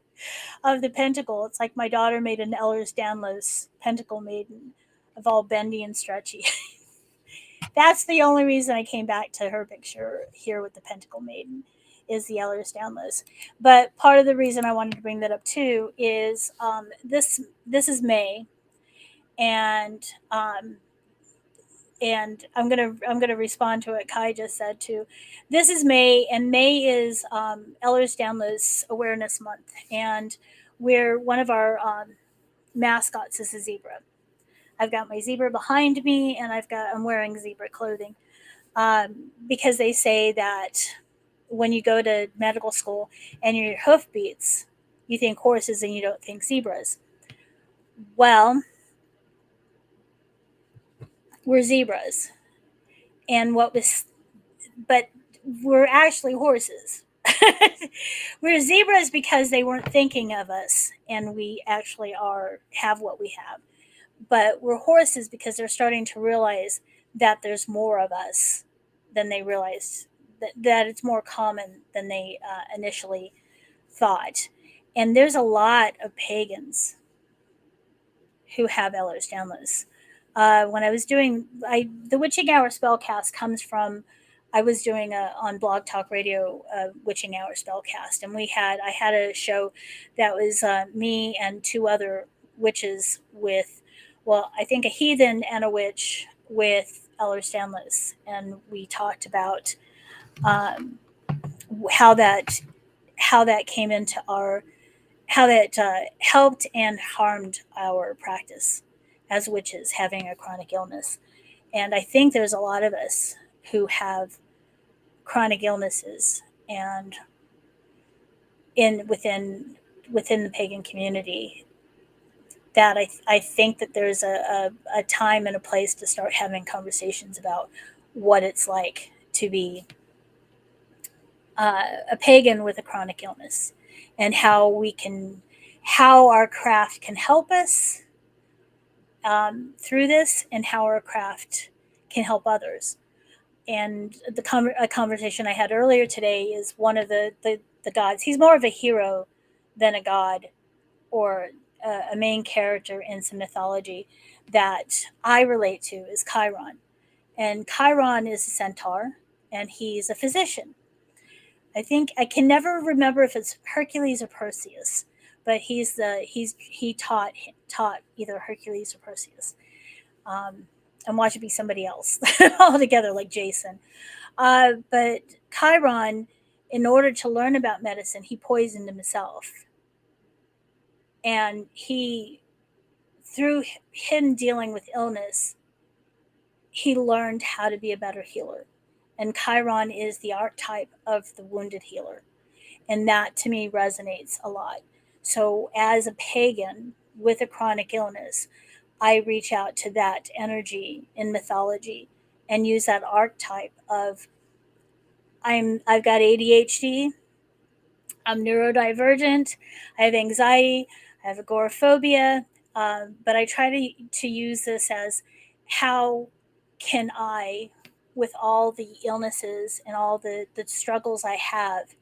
of the pentacle. It's like my daughter made an Ehlers-Danlos pentacle maiden of all bendy and stretchy. That's the only reason I came back to her picture here with the pentacle maiden is the Ehlers-Danlos. But part of the reason I wanted to bring that up too is this is May, and I'm gonna respond to what Kai just said too. This is May, and May is Ehlers-Danlos Awareness Month, and we're one of our mascots is a zebra. I've got my zebra behind me, and I'm wearing zebra clothing because they say that when you go to medical school and your hoof beats, you think horses and you don't think zebras. Well, we're zebras. And but we're actually horses. We're zebras because they weren't thinking of us, and we actually have what we have. But we're horses because they're starting to realize that there's more of us than they realized, that it's more common than they initially thought. And there's a lot of pagans who have Ehlers-Danlos. When I was doing, the Witching Hour Spellcast comes from, I was doing on Blog Talk Radio Witching Hour Spellcast, and I had a show that was me and two other witches with, well, I think a heathen and a witch with Ehlers-Danlos, and we talked about um, how that came into how that helped and harmed our practice as witches having a chronic illness. And I think there's a lot of us who have chronic illnesses and within the pagan community, that I think that there's a time and a place to start having conversations about what it's like to be a pagan with a chronic illness, and how our craft can help us through this, and how our craft can help others. And a conversation I had earlier today is one of the gods. He's more of a hero than a god or a main character in some mythology that I relate to is Chiron. And Chiron is a centaur, and he's a physician. I think I can never remember if it's Hercules or Perseus, but he taught either Hercules or Perseus. And watch it be somebody else altogether, like Jason. But Chiron, in order to learn about medicine, he poisoned himself, and through him dealing with illness, he learned how to be a better healer. And Chiron is the archetype of the wounded healer. And that to me resonates a lot. So as a pagan with a chronic illness, I reach out to that energy in mythology and use that archetype of I've got ADHD, I'm neurodivergent, I have anxiety, I have agoraphobia, but I try to use this as how can I, with all the illnesses and all the struggles I have,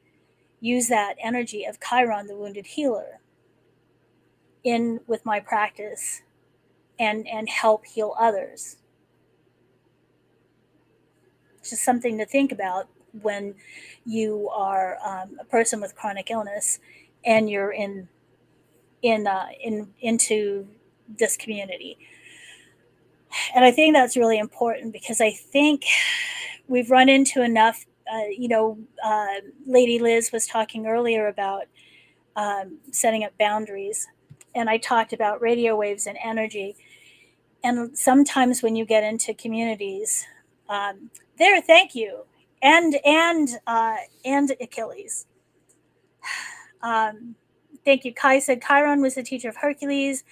use that energy of Chiron, the wounded healer, in with my practice and help heal others. It's just something to think about when you are a person with chronic illness and you're into this community. And I think that's really important because I think we've run into enough. Lady Liz was talking earlier about setting up boundaries, and I talked about radio waves and energy. And sometimes when you get into communities, thank you, and Achilles. Thank you. Kai said Chiron was the teacher of Hercules.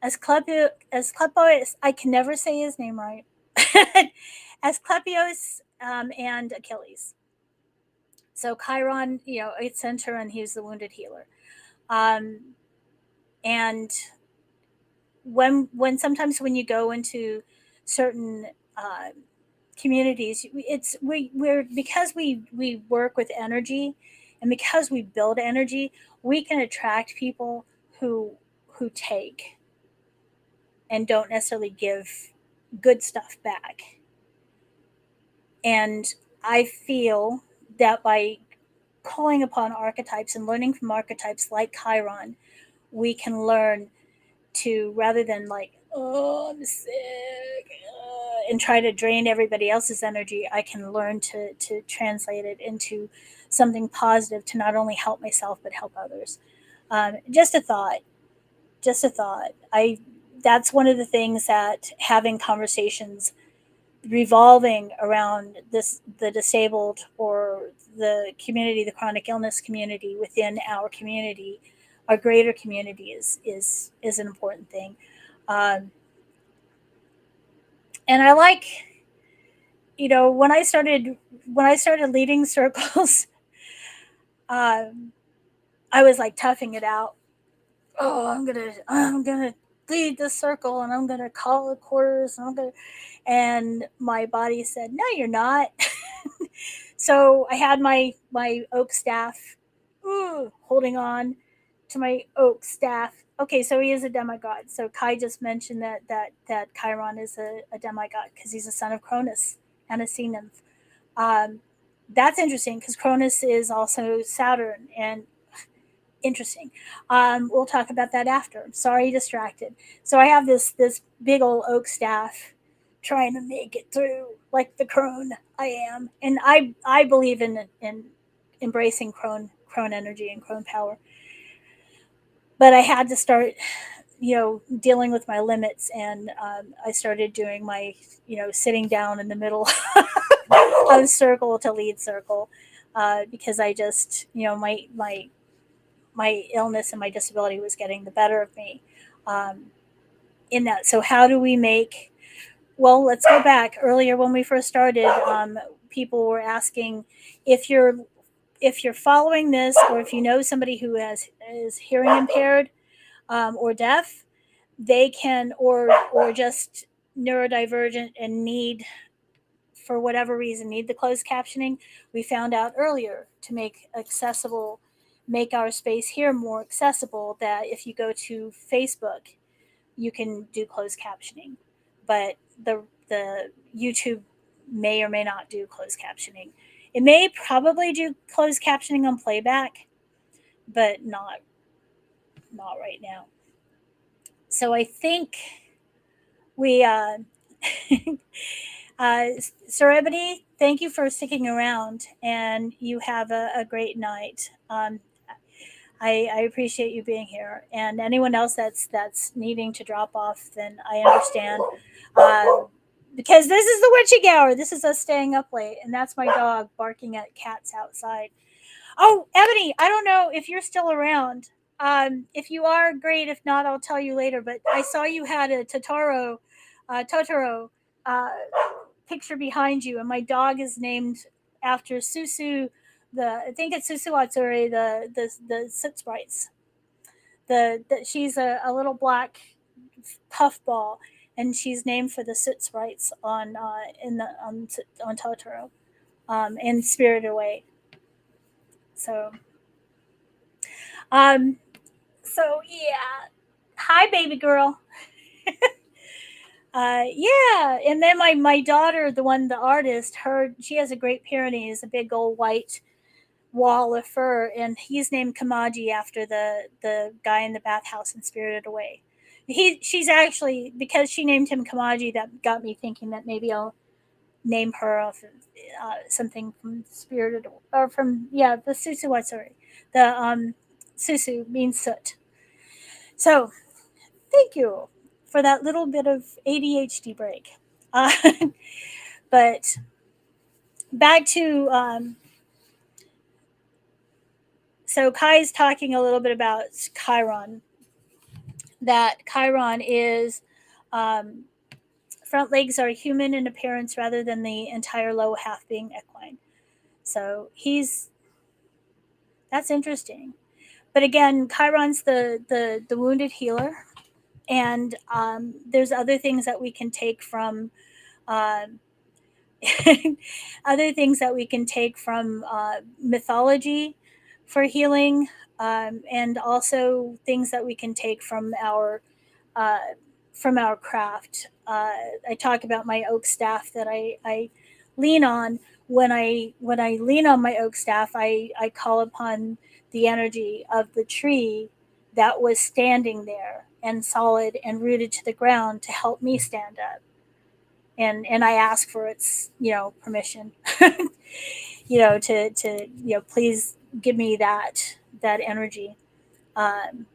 Asclepios, I can never say his name right. Asclepios and Achilles. So Chiron, it's center, and he's the wounded healer. And when sometimes when you go into certain communities, we're because we work with energy, and because we build energy, we can attract people who take and don't necessarily give good stuff back. And I feel that by calling upon archetypes and learning from archetypes like Chiron, we can learn to, rather than like, oh, I'm sick, and try to drain everybody else's energy, I can learn to translate it into something positive to not only help myself but help others. Just a thought. That's one of the things that having conversations revolving around the disabled or the community, the chronic illness community within our community, our greater community is an important thing. Um, and I like, when I started leading circles, um, I was like toughing it out. Oh, I'm gonna lead the circle, and I'm gonna call the quarters, and my body said, "No, you're not." So I had my oak staff, holding on to my oak staff. Okay, so he is a demigod. So Kai just mentioned that Chiron is a demigod because he's a son of Cronus and a sea nymph. Um, that's interesting because Cronus is also Saturn, and interesting. We'll talk about that after. Sorry, distracted. So I have this big old oak staff, trying to make it through like the crone I am, and I believe in embracing crone energy and crone power. But I had to start, dealing with my limits, and I started doing my, sitting down in the middle of circle to lead circle, because I just, my illness and my disability was getting the better of me, um, in that. So how do we make? Well, let's go back earlier when we first started. People were asking if you're following this, or if you know somebody who is hearing impaired, or deaf, they can, or just neurodivergent and need, for whatever reason, need the closed captioning. We found out earlier to make our space here more accessible, that if you go to Facebook, you can do closed captioning, but the YouTube may or may not do closed captioning. It may probably do closed captioning on playback, but not right now. So I think we Serenity, thank you for sticking around, and you have a great night. I appreciate you being here, and anyone else that's needing to drop off, then I understand. Because this is the witching hour. This is us staying up late, and that's my dog barking at cats outside. Oh, Ebony, I don't know if you're still around. If you are, great. If not, I'll tell you later. But I saw you had a Totoro uh, picture behind you, and my dog is named after Susu. I think it's Susu Atsuri, the Soot Sprites. She's a little black puffball, and she's named for the Soot Sprites on Totoro, in Spirited Away. So, um, yeah. Hi, baby girl. Yeah, and then my daughter, the artist, she has a Great Pyrenees, a big old white wall of fur, and he's named Kamaji after the guy in the bathhouse in Spirited Away. She's actually, because she named him Kamaji, that got me thinking that maybe I'll name her off of something from Spirited, or from, yeah, the Susu. Sorry, the Susu means soot. So thank you for that little bit of ADHD break. Uh, but back to, so Kai's talking a little bit about Chiron. That Chiron is, front legs are human in appearance rather than the entire low half being equine. So that's interesting. But again, Chiron's the wounded healer, and there's other things that we can take from, um, other things that we can take from mythology for healing, and also things that we can take uh, from our craft. I talk about my oak staff that I lean on. When I lean on my oak staff, I call upon the energy of the tree that was standing there and solid and rooted to the ground to help me stand up. And I ask for its, permission, to please give me that energy, um,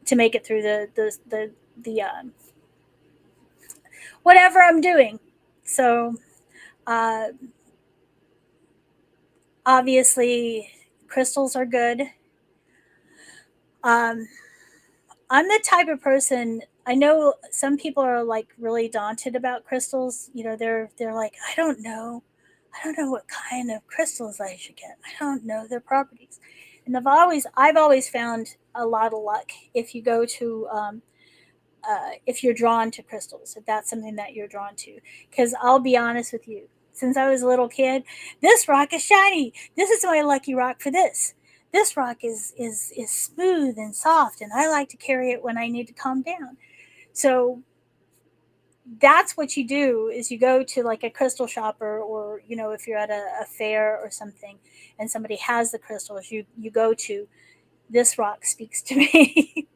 to make it through the whatever I'm doing. So, uh, obviously, crystals are good. Um, I'm the type of person. I know some people are like really daunted about crystals. You know, they're like, I don't know. I don't know what kind of crystals I should get. I don't know their properties. And I've always found a lot of luck if you go to if you're drawn to crystals, if that's something that you're drawn to. Because I'll be honest with you, since I was a little kid, this rock is shiny. This is my lucky rock for this. This rock is smooth and soft, and I like to carry it when I need to calm down. So that's what you do is you go to like a crystal shopper, or if you're at a fair or something and somebody has the crystals, you go to, this rock speaks to me.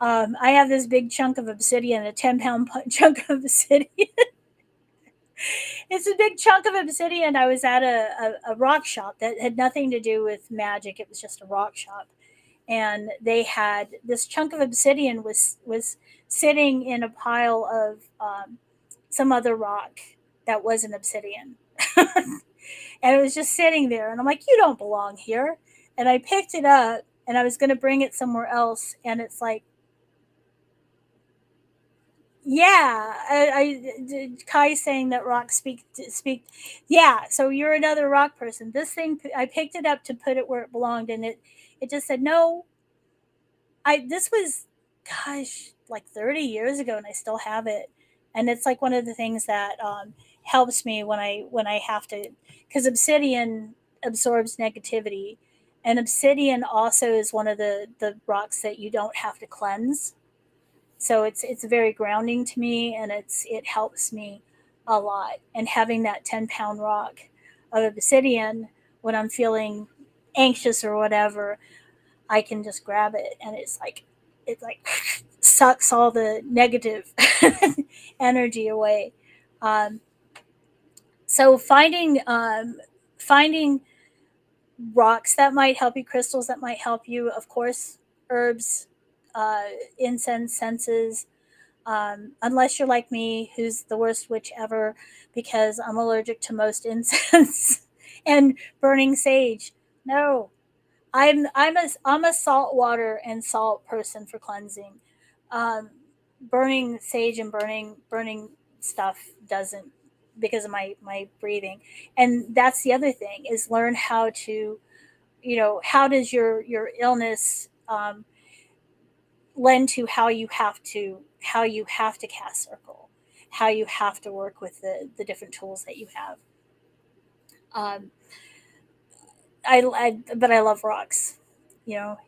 I have this big chunk of obsidian, a 10-pound chunk of obsidian. It's a big chunk of obsidian. I was at a rock shop that had nothing to do with magic. It was just a rock shop. And they had this chunk of obsidian was sitting in a pile of some other rock that wasn't obsidian. And it was just sitting there. And I'm like, you don't belong here. And I picked it up and I was going to bring it somewhere else. And it's like, yeah, Kai saying that rocks speak. Yeah, so you're another rock person. This thing, I picked it up to put it where it belonged, and it just said no. This was, gosh, like 30 years ago, and I still have it, and it's like one of the things that helps me when I have to, because obsidian absorbs negativity, and obsidian also is one of the rocks that you don't have to cleanse, so it's very grounding to me, and it helps me a lot. And having that 10-pound rock of obsidian when I'm feeling anxious or whatever, I can just grab it, and it sucks all the negative energy away. um, so finding rocks that might help you, crystals that might help you, of course, herbs, uh, incense, senses, unless you're like me, who's the worst witch ever, because I'm allergic to most incense and burning sage. No, I'm a salt water and salt person for cleansing. Um, Burning sage and burning stuff doesn't, because of my breathing. And that's the other thing, is learn how to, how does your illness lend to how you have to cast circle, how you have to work with the different tools that you have. um, but I love rocks.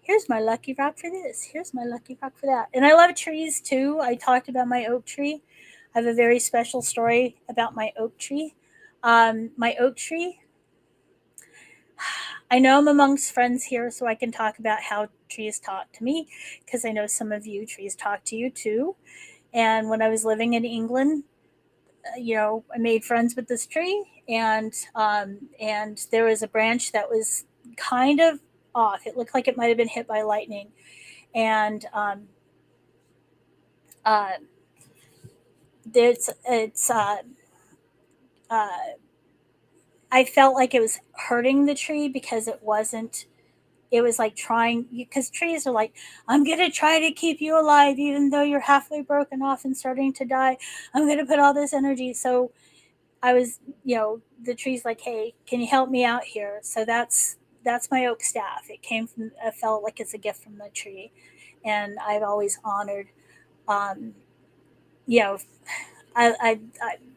Here's my lucky rock for this, here's my lucky rock for that. And I love trees too. I talked about my oak tree. I have a very special story about my oak tree. My oak tree, I know I'm amongst friends here, so I can talk about how trees talk to me, because I know some of you, trees talk to you too. And when I was living in England, I made friends with this tree, and there was a branch that was kind of off. It looked like it might have been hit by lightning, and uh, it's uh, I felt like it was hurting the tree, because it wasn't. It was like trying, because trees are like, I'm gonna try to keep you alive, even though you're halfway broken off and starting to die. I'm gonna put all this energy. So I was, the tree's like, hey, can you help me out here? So that's my oak staff. It came from, I felt like it's a gift from the tree, and I've always honored. Um, you know,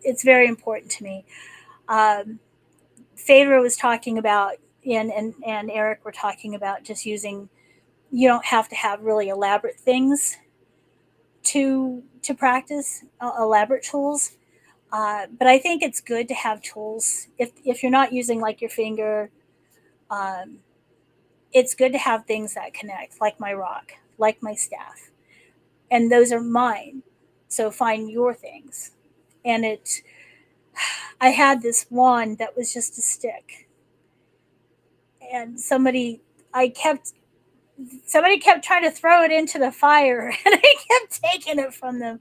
it's very important to me. Um, Phaedra was talking about, and Eric were talking about just using. You don't have to have really elaborate things to practice, elaborate tools. But I think it's good to have tools. If you're not using like your finger, um, it's good to have things that connect, like my rock, like my staff, and those are mine. So find your things. And I had this wand that was just a stick, and somebody kept trying to throw it into the fire, and I kept taking it from them.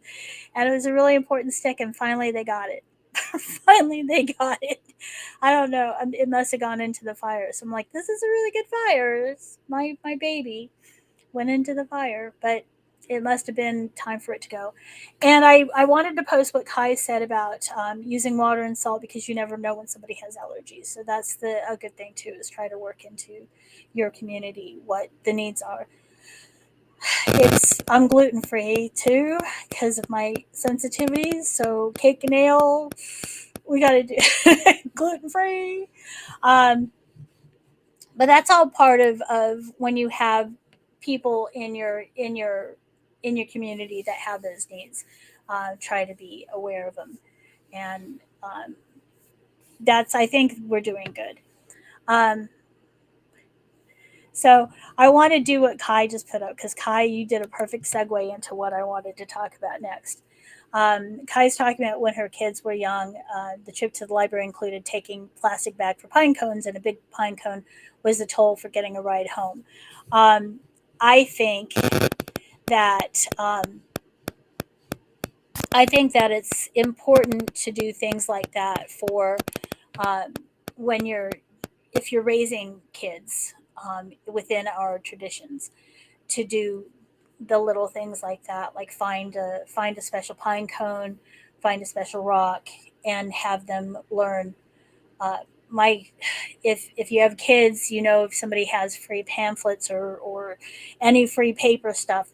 And it was a really important stick, and finally they got it. finally they got it. I don't know. It must have gone into the fire. So I'm like, this is a really good fire. It's my baby went into the fire, but it must have been time for it to go. And I wanted to post what Kai said about using water and salt, because you never know when somebody has allergies. So that's a good thing too, is try to work into your community what the needs are. I'm gluten free too because of my sensitivities. So cake and ale, we got to do gluten free. But that's all part of when you have people in your community that have those needs. Try to be aware of them, and I think we're doing good. So I want to do what Kai just put up, because Kai, you did a perfect segue into what I wanted to talk about next. Kai's talking about when her kids were young, the trip to the library included taking plastic bag for pine cones, and a big pine cone was the toll for getting a ride home. I think that it's important to do things like that for when if you're raising kids within our traditions, to do the little things like that, like find a special pine cone, find a special rock, and have them learn. My if you have kids, if somebody has free pamphlets or any free paper stuff,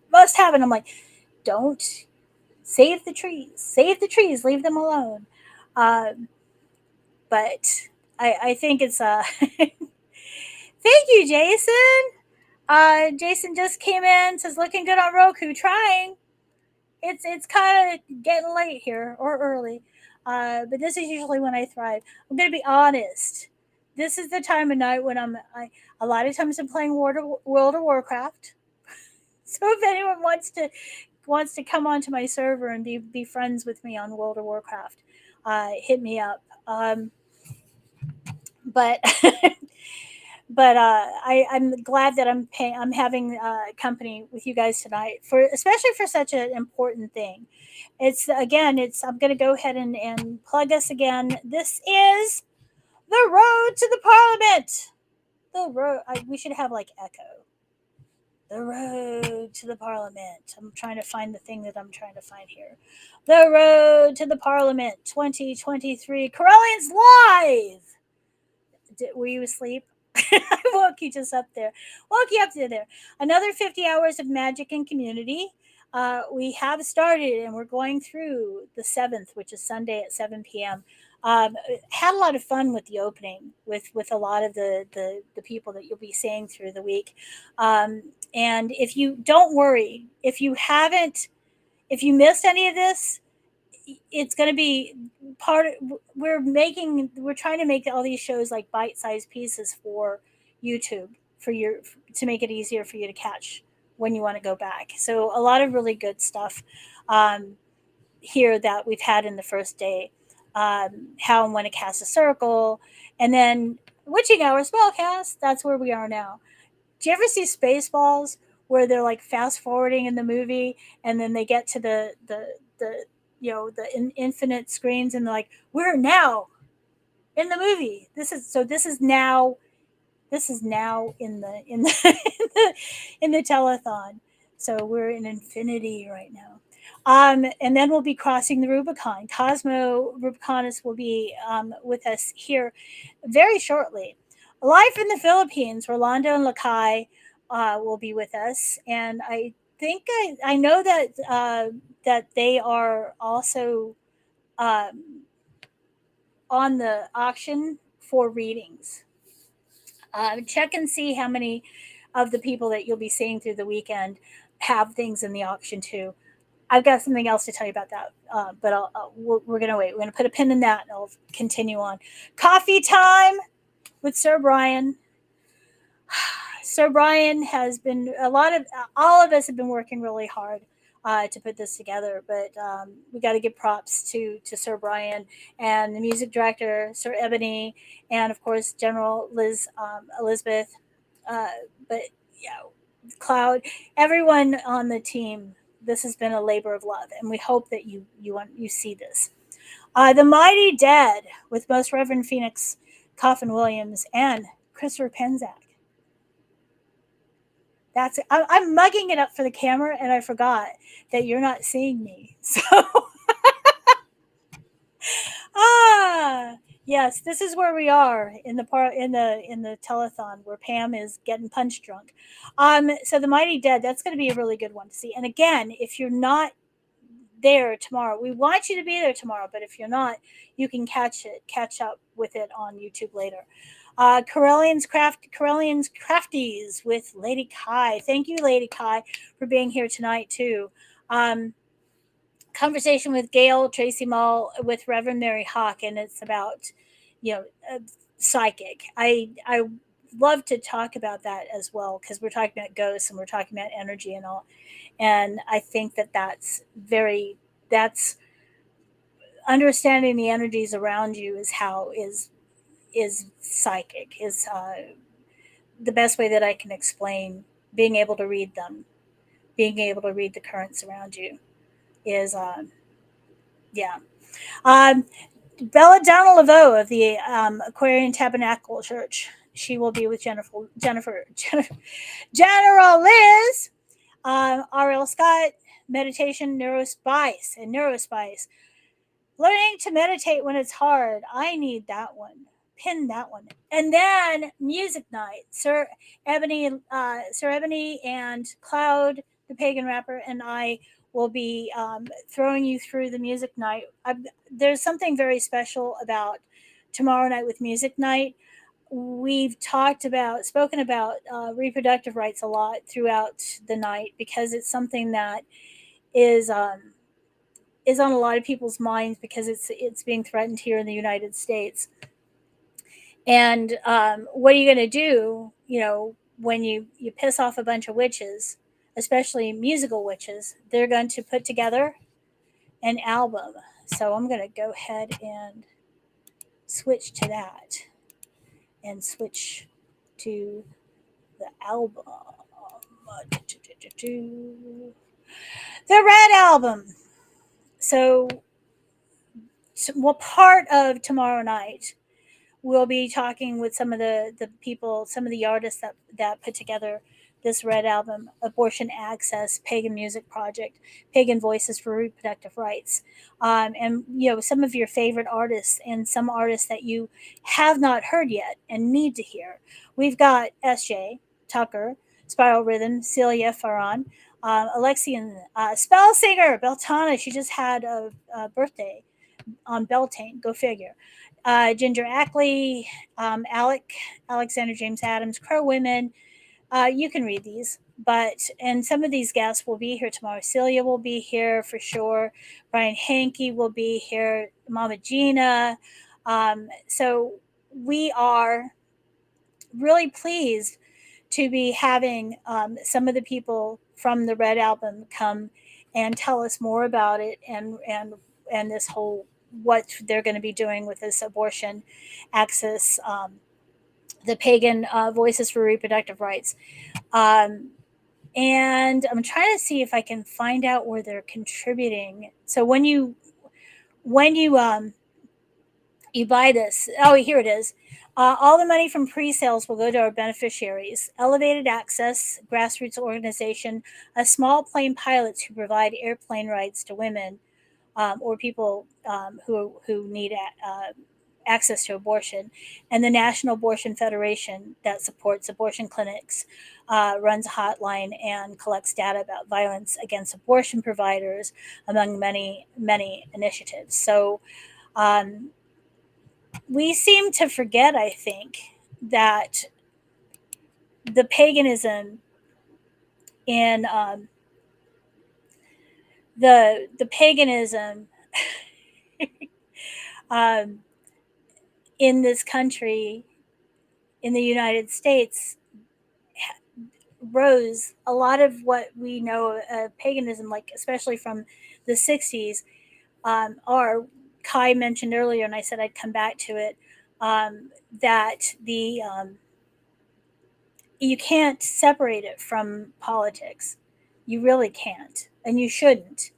must have it. I'm like, don't save the trees, leave them alone. But I think it's thank you, Jason. Jason just came in, says looking good on Roku. Trying. It's kind of getting late here, or early, but this is usually when I thrive. I'm gonna be honest. This is the time of night when a lot of times I'm playing World of Warcraft. So if anyone wants to come onto my server and be friends with me on World of Warcraft, hit me up. But but I'm glad that I'm having company with you guys tonight, especially for such an important thing. I'm going to go ahead and plug us again. This is the road to the Parliament. We should have like echo. The road to the Parliament. I'm trying to find the thing that I'm trying to find here. The road to the Parliament 2023 Correllians live. Were you asleep? I woke you just up there. Woke you up to there. Another 50 hours of magic and community. We have started, and we're going through the 7th, which is Sunday at 7 p.m. Had a lot of fun with the opening, with a lot of the people that you'll be seeing through the week. And if you don't worry, if you missed any of this, it's going to be we're trying to make all these shows like bite-sized pieces for YouTube to make it easier for you to catch when you want to go back. So a lot of really good stuff here that we've had in the first day. How and when to cast a circle, and then witching hour spellcast. That's where we are now. Do you ever see Spaceballs, where they're like fast forwarding in the movie, and then they get to the infinite screens, and they're like, we're now in the movie. This is now in the in the telethon. So we're in infinity right now. And then we'll be crossing the Rubicon. Cosmo Rubiconus will be with us here very shortly. Live in the Philippines, Rolando and Lakai will be with us, and I think I know that they are also on the auction for readings. Check and see how many of the people that you'll be seeing through the weekend have things in the auction too. I've got something else to tell you about that, but we're going to wait. We're going to put a pin in that, and I'll continue on. Coffee time with Sir Brian. Sir Brian has been all of us have been working really hard to put this together, but we got to give props to Sir Brian and the music director, Sir Ebony, and of course General Elizabeth. But yeah, Cloud, everyone on the team. This has been a labor of love, and we hope that you see this. The Mighty Dead with Most Reverend Phoenix Coffin Williams and Christopher Penzak. I'm mugging it up for the camera, and I forgot that you're not seeing me. So, yes, this is where we are in the telethon where Pam is getting punch drunk. So the Mighty Dead, that's going to be a really good one to see. And again, if you're not there tomorrow, we want you to be there tomorrow, but if you're not, you can catch up with it on YouTube later. Correllians Crafties with Lady Kai. Thank you, Lady Kai, for being here tonight too. Conversation with Gail Tracy Mull with Reverend Mary Hawk, and it's about, psychic. I love to talk about that as well, because we're talking about ghosts and we're talking about energy and all. And I think that's understanding the energies around you is psychic, is the best way that I can explain being able to read them, being able to read the currents around you is, yeah. Bella Donna Laveau of the Aquarian Tabernacle Church. She will be with General Liz. R.L. Scott, meditation, neurospice. Learning to meditate when it's hard. I need that one. Pin that one. And then music night. Sir Ebony and Cloud, the pagan rapper, and I will be throwing you through the music night. There's something very special about tomorrow night with music night. We've spoken about reproductive rights a lot throughout the night, because it's something that is on a lot of people's minds, because it's being threatened here in the United States. And what are you going to do, when you piss off a bunch of witches, especially musical witches? They're going to put together an album. So I'm going to go ahead and switch to that, and switch to the album. The Red Album. So part of tomorrow night, we'll be talking with some of the people, some of the artists that put together this Red Album: Abortion Access, Pagan Music Project, Pagan Voices for Reproductive Rights, and some of your favorite artists, and some artists that you have not heard yet and need to hear. We've got S.J. Tucker, Spiral Rhythm, Celia Farron, Alexian, Spell Singer, Beltana. She just had a birthday on Beltane. Go figure. Ginger Ackley, Alexander James Adams, Crow Women. You can read these, and some of these guests will be here tomorrow. Celia will be here for sure. Brian Hankey will be here. Mama Gina. So we are really pleased to be having some of the people from the Red Album come and tell us more about it, and this whole, what they're going to be doing with this abortion access, the pagan voices for reproductive rights. And I'm trying to see if I can find out where they're contributing. So when you buy this, here it is. All the money from pre-sales will go to our beneficiaries: Elevated Access, grassroots organization, a small plane pilots who provide airplane rides to women or people who need access to abortion, and the National Abortion Federation that supports abortion clinics, runs a hotline and collects data about violence against abortion providers, among many, many initiatives. So we seem to forget, I think, that the paganism in the paganism in this country, in the United States, rose a lot of what we know of paganism, like especially from the 60s, are Kai mentioned earlier, and I said I'd come back to it, that you can't separate it from politics. You really can't, and you shouldn't,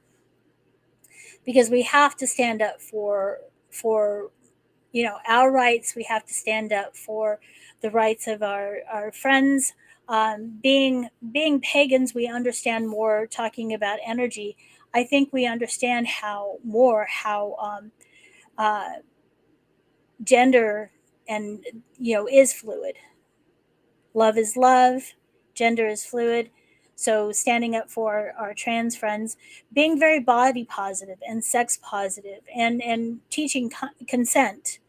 because we have to stand up for our rights. We have to stand up for the rights of our friends. Being pagans, we understand more. Talking about energy, I think we understand how uh, gender and is fluid. Love is love. Gender is fluid. So standing up for our trans friends, being very body positive and sex positive, and teaching consent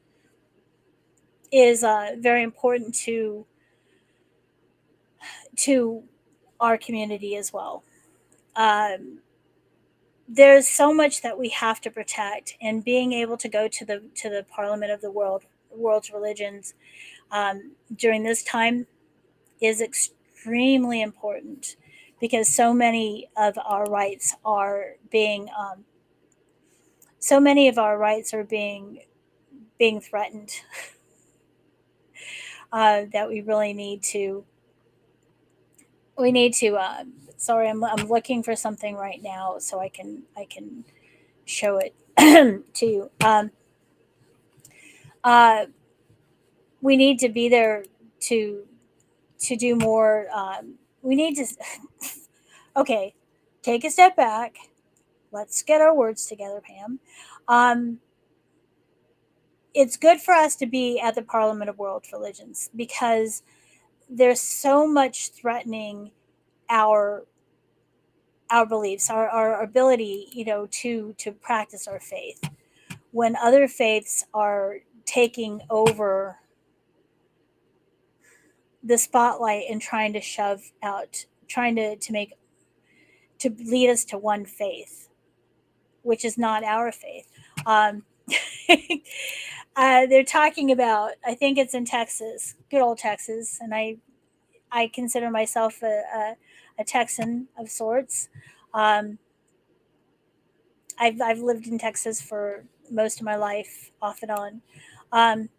is very important to our community as well. Um, there's so much that we have to protect, and being able to go to the Parliament of the world's religions during this time is extremely important, because so many of our rights are being threatened, that we really need to sorry, I'm looking for something right now so I can show it to you. Uh, we need to be there to do more. We need to okay, take a step back. Let's get our words together, Pam. Um, it's good for us to be at the Parliament of World Religions, because there's so much threatening our beliefs, our ability, to practice our faith, when other faiths are taking over the spotlight and trying to lead us to one faith, which is not our faith. Um, they're talking about, I think it's in Texas, good old Texas, and I consider myself a Texan of sorts. Um, I've lived in Texas for most of my life, off and on. Um,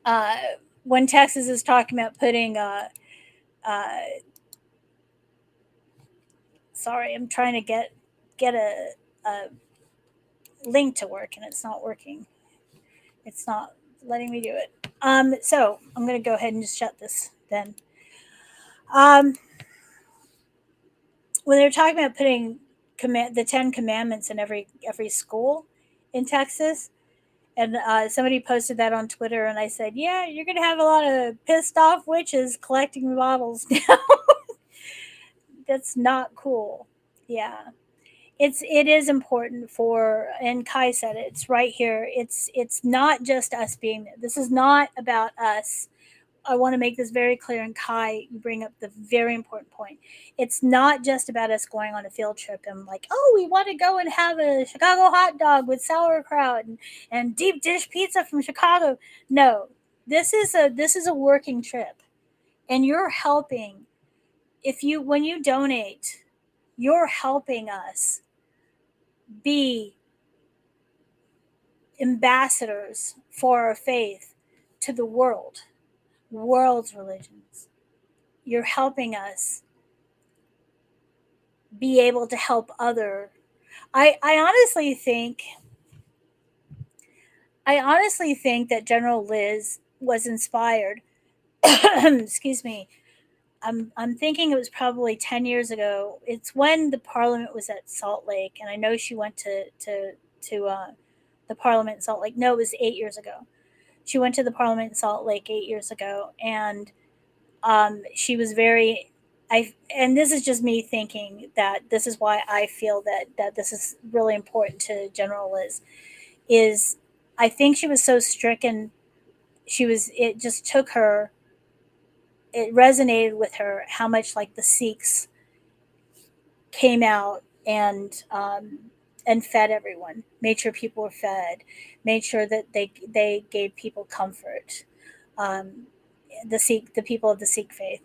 uh, when Texas is talking about putting, uh, sorry, I'm trying to get a link to work, and it's not working. It's not letting me do it. So I'm going to go ahead and just shut this then. Um, when they're talking about putting the 10 Commandments in every school in Texas, and somebody posted that on Twitter, and I said, "Yeah, you're going to have a lot of pissed off witches collecting bottles now." That's not cool. Yeah. It is important for, and Kai said it, it's right here. It's not just us being there. This is not about us. I want to make this very clear, and Kai, you bring up the very important point. It's not just about us going on a field trip and like, oh, we want to go and have a Chicago hot dog with sauerkraut and deep dish pizza from Chicago. No, this is a working trip, and you're helping. When you donate, you're helping us be ambassadors for our faith to the world's religions. You're helping us be able to help other. I honestly think that General Liz was inspired. Excuse me. I'm thinking it was probably 10 years ago. It's when the Parliament was at Salt Lake, and I know she went to the Parliament in Salt Lake. No, it was 8 years ago. She went to the Parliament in Salt Lake 8 years ago, and she was very. And this is just me thinking that this is why I feel that this is really important to General Liz. Is I think she was so stricken. It just took her. It resonated with her how much like the Sikhs came out and fed everyone, made sure people were fed, made sure that they gave people comfort. Um, the people of the Sikh faith,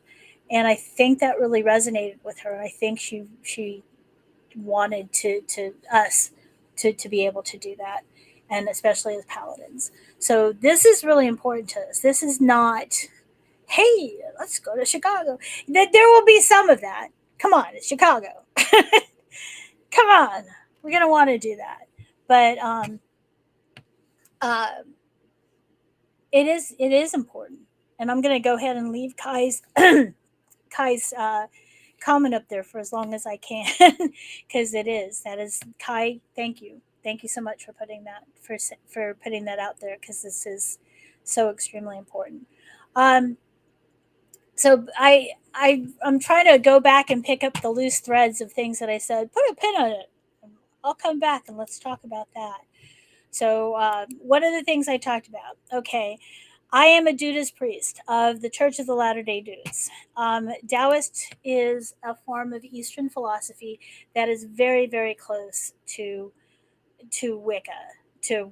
and I think that really resonated with her. I think she wanted us to be able to do that, and especially as paladins. So this is really important to us. This is not, hey, let's go to Chicago. There will be some of that. Come on, it's Chicago. Come on. We're gonna want to do that, but uh, it is important, and I'm gonna go ahead and leave Kai's comment up there for as long as I can because that is Kai. Thank you so much for putting that for putting that out there because this is so extremely important. Um, so I'm trying to go back and pick up the loose threads of things that I said. Put a pin on it. I'll come back and let's talk about that. So one of the things I talked about. Okay, I am a Duda's priest of the Church of the Latter Day Dudes. Taoist is a form of Eastern philosophy that is very, very close to Wicca, to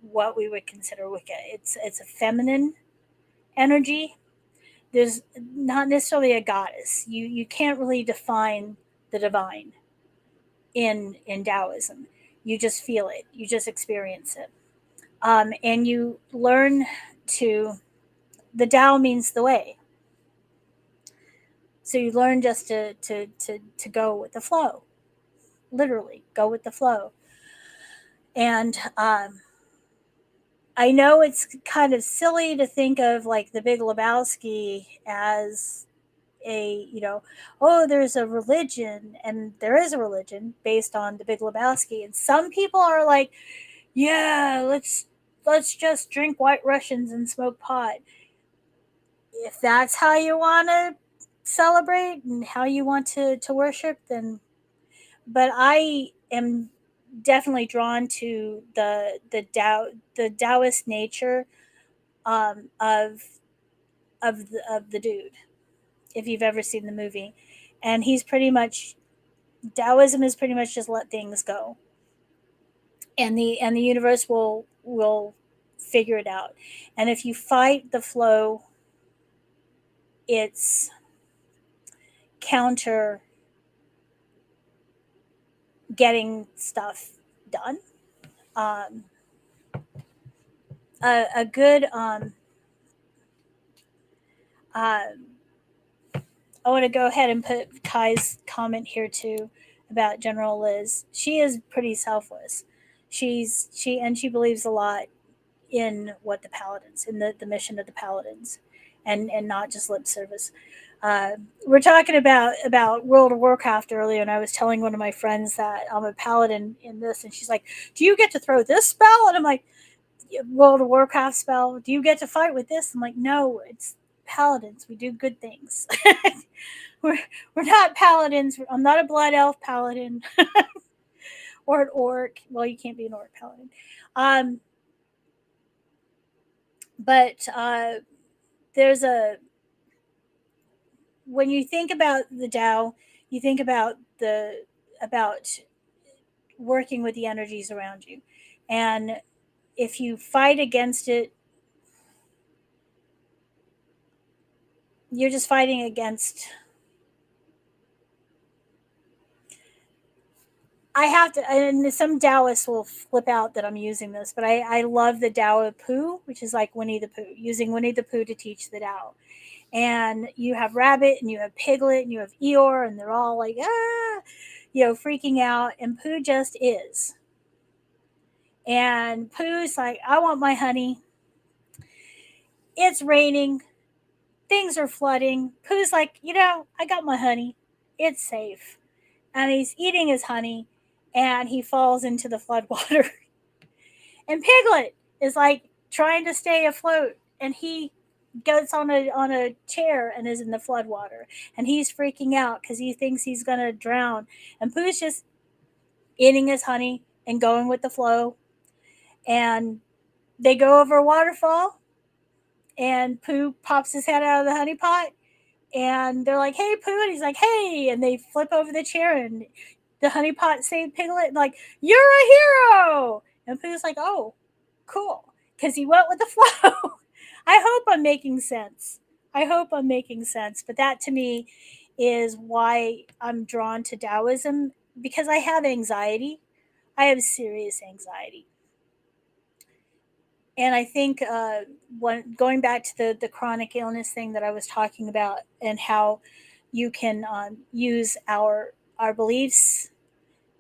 what we would consider Wicca. It's a feminine energy. There's not necessarily a goddess. You can't really define the divine in Taoism. You just feel it. You just experience it, and you learn to. The Tao means the way. So you learn just to go with the flow, literally go with the flow. And I know it's kind of silly to think of like the Big Lebowski as a, oh, there's a religion, and there is a religion based on the Big Lebowski. And some people are like, yeah, let's just drink White Russians and smoke pot. If that's how you want to celebrate and how you want to worship, then. But I am definitely drawn to the Taoist nature of of the dude. If you've ever seen the movie, and he's pretty much Taoism is pretty much just let things go, and the universe will figure it out. And if you fight the flow, it's counter getting stuff done. Um, a good uh, I want to go ahead and put Kai's comment here too about General Liz. She is pretty selfless. She believes a lot in what the Paladins, in the mission of the Paladins, and not just lip service. We're talking about World of Warcraft earlier, and I was telling one of my friends that I'm a paladin in this, and she's like, "Do you get to throw this spell?" And I'm like, "World of Warcraft spell? Do you get to fight with this?" I'm like, "No, it's paladins. We do good things. we're we're not paladins. I'm not a blood elf paladin or an orc. Well, you can't be an orc paladin." Um, but there's a when you think about the Tao, you think about about working with the energies around you, and if you fight against it, you're just fighting against. I have to, and some Taoists will flip out that I'm using this, but I love the Tao of Pooh, which is like Winnie the Pooh, using Winnie the Pooh to teach the Tao. And you have Rabbit, and you have Piglet, and you have Eeyore, and they're all like, freaking out. And Pooh just is. And Pooh's like, I want my honey. It's raining. Things are flooding. Pooh's like, I got my honey. It's safe. And he's eating his honey, and he falls into the floodwater. And Piglet is like trying to stay afloat, and he gets on a chair and is in the floodwater, and he's freaking out because he thinks he's gonna drown. And Pooh's just eating his honey and going with the flow. And they go over a waterfall, and Pooh pops his head out of the honey pot, and they're like, "Hey, Pooh," and he's like, "Hey," and they flip over the chair, and the honey pot saved Piglet, and like, "You're a hero!" And Pooh's like, "Oh, cool," because he went with the flow. I hope I'm making sense. But that to me is why I'm drawn to Taoism, because I have anxiety. I have serious anxiety. And I think going back to the chronic illness thing that I was talking about, and how you can use our beliefs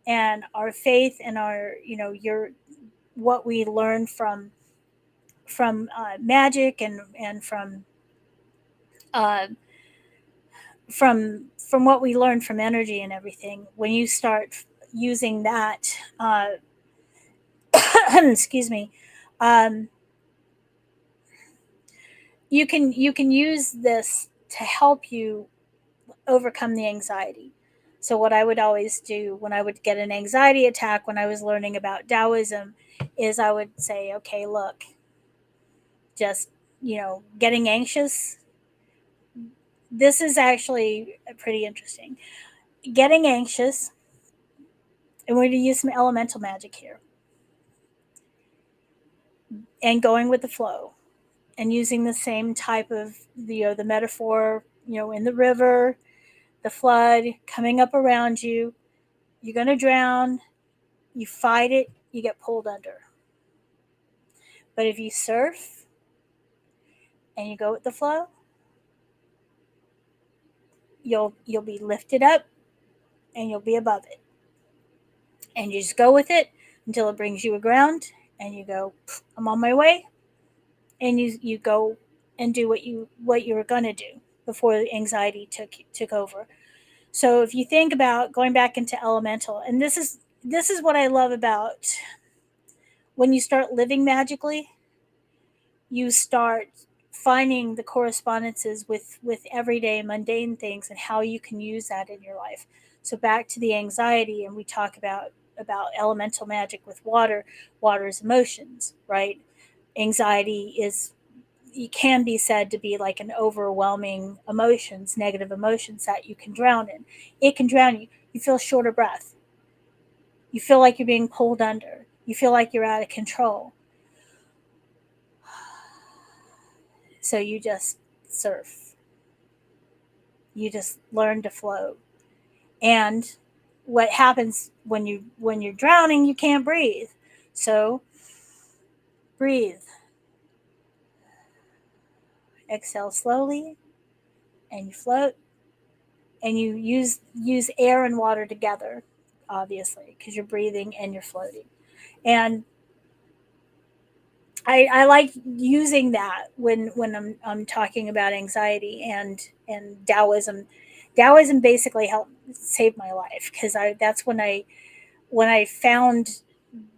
and our faith and our, what we learn from magic and uh, from what we learn from energy and everything. When you start using that, excuse me, um, you can use this to help you overcome the anxiety. So what I would always do when I would get an anxiety attack when I was learning about Taoism is I would say, okay, look, just, getting anxious. This is actually pretty interesting. Getting anxious, and we're going to use some elemental magic here, and going with the flow, and using the same type of, the metaphor, in the river, the flood coming up around you. You're going to drown. You fight it, you get pulled under. But if you surf and you go with the flow, you'll be lifted up and you'll be above it. And you just go with it until it brings you aground, and you go, I'm on my way, and you go and do what you were gonna do before the anxiety took over. So if you think about going back into elemental, and this is what I love about when you start living magically, you start finding the correspondences with everyday mundane things and how you can use that in your life. So back to the anxiety, and we talk about elemental magic with water. Water is emotions, right? Anxiety is, it can be said to be like an overwhelming emotions, negative emotions that you can drown in. It can drown you. You feel short of breath. You feel like you're being pulled under. You feel like you're out of control. So you just surf. You just learn to float. And what happens when you're drowning, you can't breathe. So breathe. Exhale slowly, and you float, and you use air and water together, obviously, because you're breathing and you're floating. And I like using that when I'm talking about anxiety and Taoism. Taoism basically helped save my life, because I that's when I found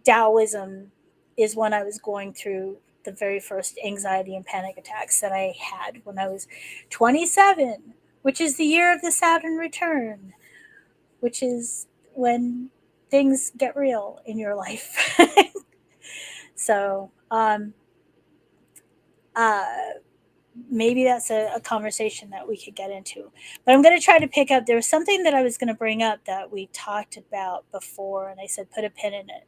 Taoism is when I was going through the very first anxiety and panic attacks that I had when I was 27, which is the year of the Saturn return, which is when things get real in your life. So, uh, maybe that's a conversation that we could get into. But I'm going to try to pick up. There was something that I was going to bring up that we talked about before, and I said put a pin in it.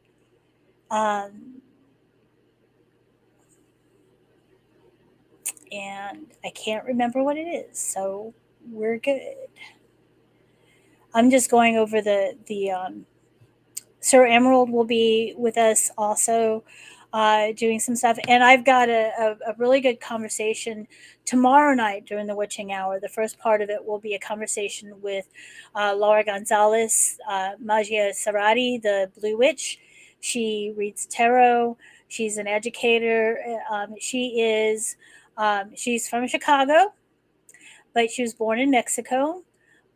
And I can't remember what it is, so we're good. I'm just going over the Sir Emerald will be with us also, doing some stuff. And I've got a really good conversation tomorrow night during the witching hour. The first part of it will be a conversation with Laura Gonzalez, Magia Sarati, the Blue Witch. She reads tarot. She's an educator. She's from Chicago, but she was born in Mexico.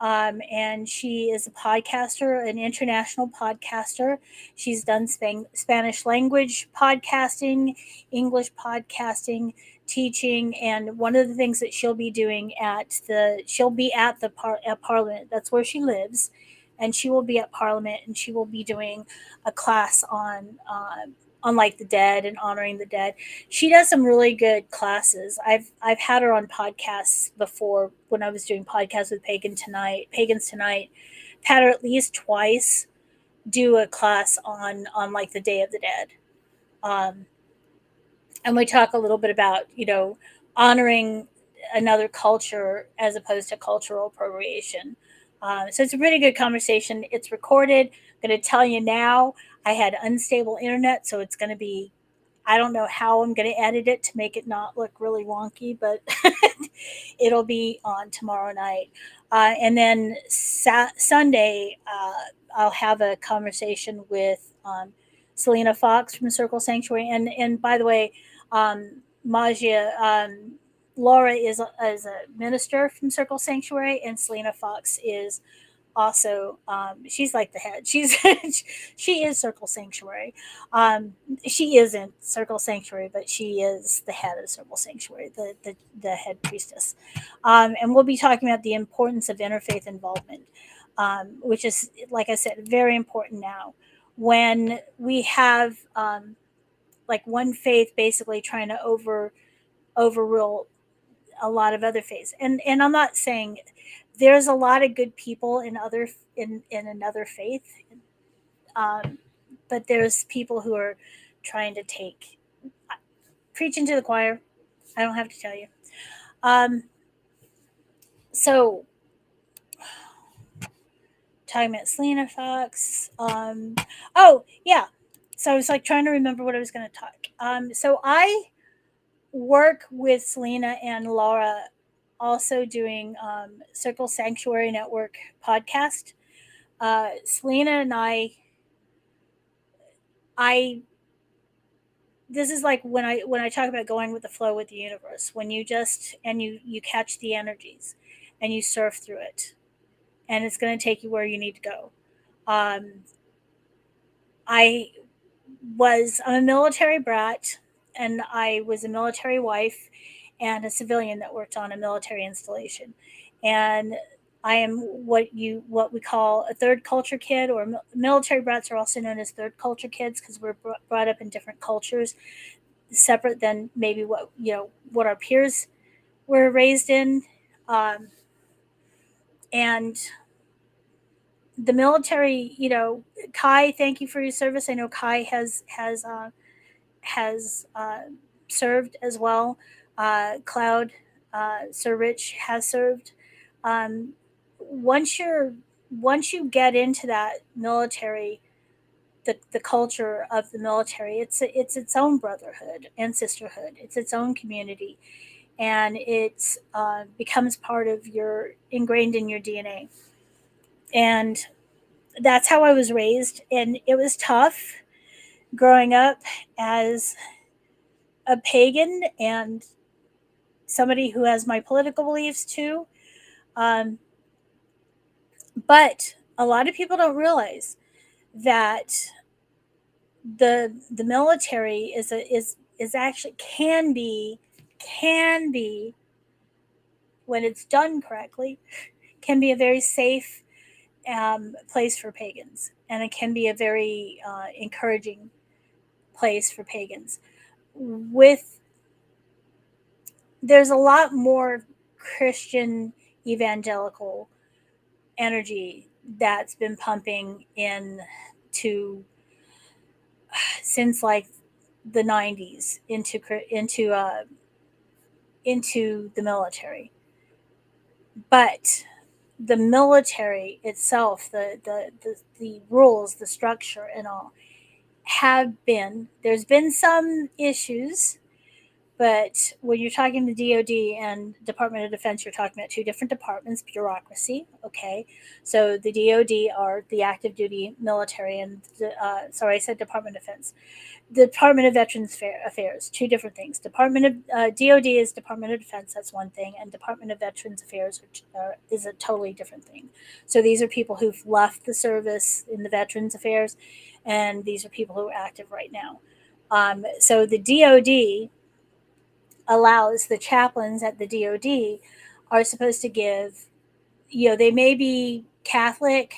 And she is a podcaster, an international podcaster. She's done Spanish language podcasting, English podcasting, teaching, and one of the things that she'll be doing she'll be at at Parliament. That's where she lives, and she will be at Parliament, and she will be doing a class on like the dead and honoring the dead. She does some really good classes. I've had her on podcasts before when I was doing podcasts with Pagans Tonight. Had her at least twice do a class on like the Day of the Dead. Um, and we talk a little bit about, honoring another culture as opposed to cultural appropriation. So it's a pretty good conversation. It's recorded. I'm going to tell you now, I had unstable internet, so it's going to be I don't know how I'm going to edit it to make it not look really wonky, but it'll be on tomorrow night. And then Sunday, I'll have a conversation with Selena Fox from Circle Sanctuary. And by the way, Magia, Laura is a minister from Circle Sanctuary, and Selena Fox is also she's like the head. She is Circle Sanctuary. She isn't Circle Sanctuary, but she is the head of Circle Sanctuary, the head priestess. And we'll be talking about the importance of interfaith involvement, which is, like I said, very important now when we have like one faith basically trying to overrule a lot of other faiths. And I'm not saying there's a lot of good people in another faith, but there's people who are trying to take preaching to the choir. I don't have to tell you. So talking about Selena Fox. Oh yeah. So I was like trying to remember what I was going to talk. So I work with Selena and Laura also doing Circle Sanctuary Network podcast. Selena and I this is like when I talk about going with the flow with the universe, when you just and you catch the energies and you surf through it, and it's going to take you where you need to go. I'm a military brat, and I was a military wife and a civilian that worked on a military installation, and I am what we call a third culture kid, or military brats are also known as third culture kids because we're brought up in different cultures, separate than maybe what our peers were raised in, and the military. Kai, thank you for your service. I know Kai has served as well. Cloud, Sir Rich has served. Um, once you get into that military, the culture of the military, it's its own brotherhood and sisterhood. It's its own community, and it becomes part of ingrained in your DNA. And that's how I was raised, and it was tough growing up as a pagan and somebody who has my political beliefs too. Um, but a lot of people don't realize that the military is actually can be when it's done correctly, can be a very safe place for pagans, and it can be a very encouraging place for pagans. There's a lot more Christian evangelical energy that's been pumping in to since like the 90s into the military. But the military itself, the rules, the structure, and all there's been some issues, but when you're talking to DoD and Department of Defense, you're talking about two different departments, bureaucracy. Okay, so the DoD are the active duty military, and sorry, I said Department of Defense. The Department of Veterans Affairs, two different things. DoD is Department of Defense, that's one thing, and Department of Veterans Affairs is a totally different thing. So these are people who've left the service in the Veterans Affairs, and these are people who are active right now. So the DoD allows the chaplains at the DoD are supposed to give, they may be Catholic,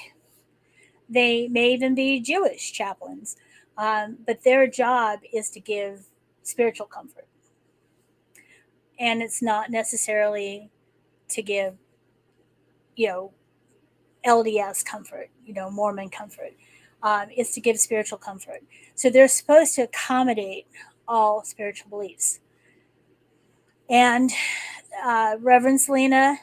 they may even be Jewish chaplains, but their job is to give spiritual comfort. And it's not necessarily to give, LDS comfort, Mormon comfort. It's to give spiritual comfort. So they're supposed to accommodate all spiritual beliefs. And Reverend Selena,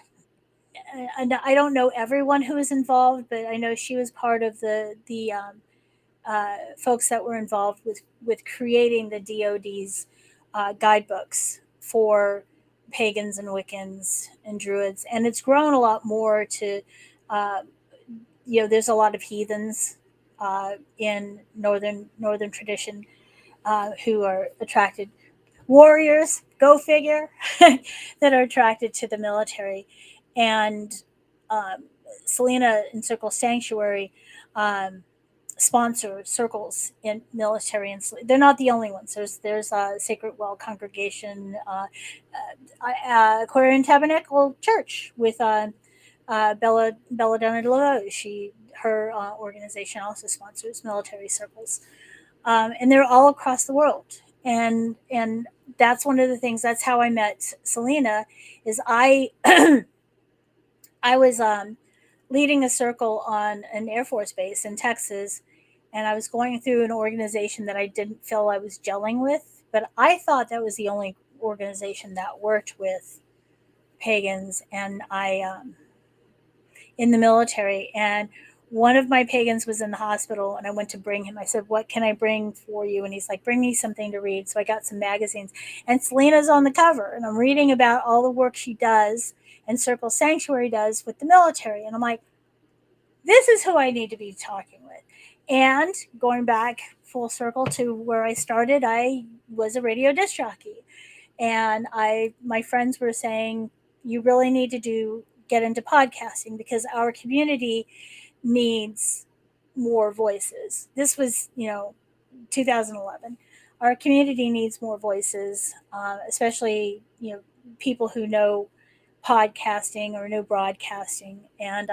and I don't know everyone who was involved, but I know she was part of the folks that were involved with creating the DoD's guidebooks for pagans and Wiccans and Druids, and it's grown a lot more to, uh, there's a lot of heathens in northern tradition who are attracted, warriors, go figure, that are attracted to the military, and um, Selena and Circle Sanctuary um, sponsor circles in military, and they're not the only ones. There's Sacred Well Congregation, Correllian Tabernacle Church with Belladonna DeLoe. Her organization also sponsors military circles, and they're all across the world. And that's one of the things. That's how I met Selena. Is I I was leading a circle on an Air Force base in Texas, and I was going through an organization that I didn't feel I was gelling with, but I thought that was the only organization that worked with pagans, and I in the military. And one of my pagans was in the hospital, and I went to bring him. I said, "What can I bring for you?" And he's like, "Bring me something to read." So I got some magazines, and Selena's on the cover, and I'm reading about all the work she does and Circle Sanctuary does with the military. And I'm like, this is who I need to be talking with. And going back full circle to where I started, I was a radio disc jockey. And my friends were saying, you really need to get into podcasting because our community needs more voices. This was, 2011. Our community needs more voices, especially, people who know podcasting or know broadcasting. And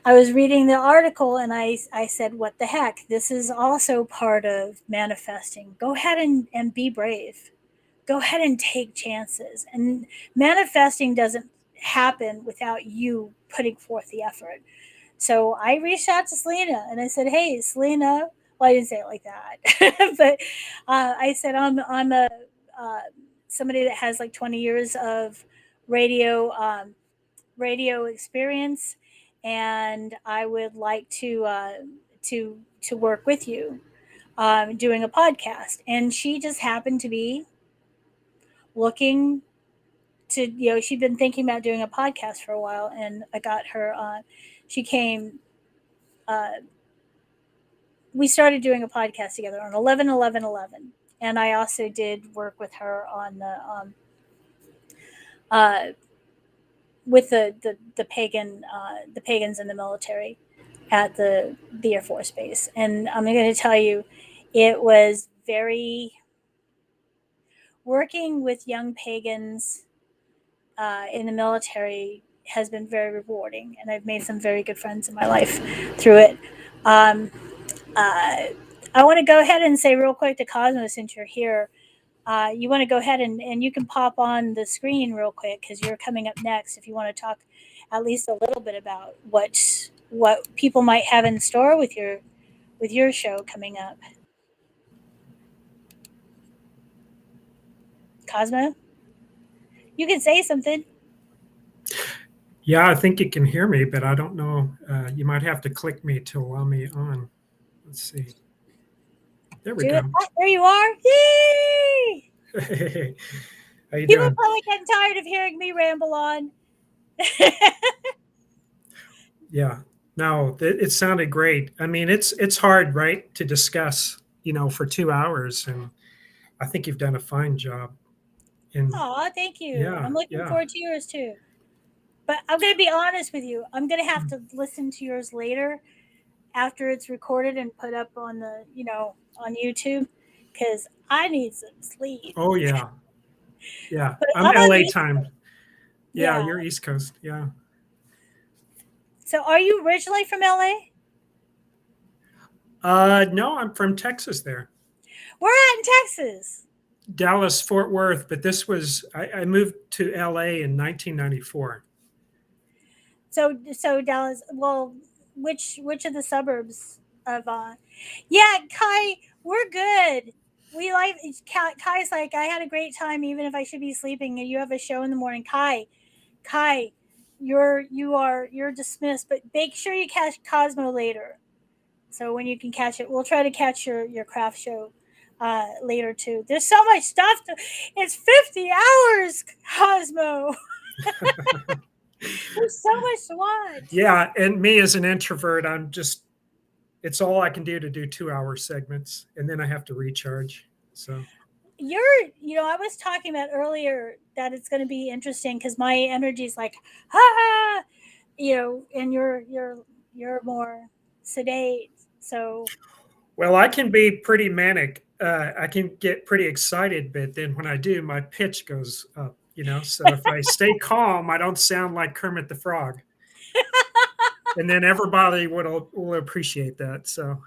I was reading the article, and I said, what the heck? This is also part of manifesting. Go ahead and be brave. Go ahead and take chances. And manifesting doesn't happen without you putting forth the effort. So I reached out to Selena and I said, hey, Selena. Well, I didn't say it like that, but I said, I'm a somebody that has like 20 years of radio experience, and I would like to work with you doing a podcast. And she just happened to be looking to, she'd been thinking about doing a podcast for a while, and I got her on. She came. We started doing a podcast together on 11/11/11, and I also did work with her on uh, with the pagans in the military at the Air Force Base. And I'm going to tell you, it was very, working with young pagans in the military has been very rewarding, and I've made some very good friends in my life through it. Um, I want to go ahead and say real quick to Cosmo, since you're here, you want to go ahead and you can pop on the screen real quick because you're coming up next. If you want to talk at least a little bit about what people might have in store with your show coming up. Cosmo, you can say something. Yeah, I think you can hear me, but I don't know. You might have to click me to allow me on. Let's see. There we Do it. go. Oh, there you are. Yay! Hey, how you People are doing? probably getting tired of hearing me ramble on. Yeah. No, it sounded great. I mean, it's hard, right, to discuss, for 2 hours, and I think you've done a fine job. And Aw, thank you. yeah, I'm looking yeah. forward to yours too. But I'm going to be honest with you. I'm going to have to listen to yours later after it's recorded and put up on the, on YouTube, because I need some sleep. Oh yeah, yeah. But I'm I'm on LA East. time. Yeah, Yeah. you're East Coast. Yeah. So are you originally from LA? No, I'm from Texas. There, We're at in Texas. Dallas, Fort Worth. But this was I moved to LA in 1994. So Dallas. Well, which of the suburbs of? Yeah, Kai, we're good. We like Kai's like, I had a great time even if I should be sleeping, and you have a show in the morning. Kai, you're dismissed, but make sure you catch Cosmo later. So when you can catch it, we'll try to catch your craft show later too. There's so much stuff. It's 50 hours, Cosmo. There's so much to watch. Yeah, and me as an introvert, it's all I can do to do 2-hour segments, and then I have to recharge. So I was talking about earlier that it's going to be interesting because my energy is like, ha, and you're more sedate. So well, I can be pretty manic. I can get pretty excited, but then when I do, my pitch goes up. So if I stay calm, I don't sound like Kermit the Frog, and then everybody will appreciate that. So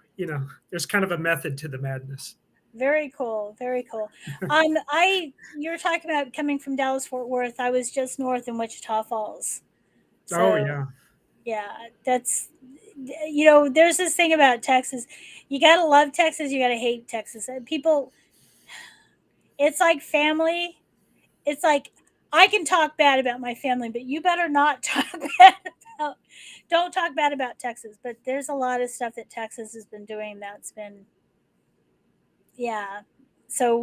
there's kind of a method to the madness. very cool, very cool. You're talking about coming from Dallas Fort Worth. I was just north in Wichita Falls. Oh So yeah. yeah, that's there's this thing about Texas. You gotta love Texas, you gotta hate Texas. People, it's like family. It's like I can talk bad about my family, but you better not don't talk bad about Texas. But there's a lot of stuff that Texas has been doing that's been, yeah. So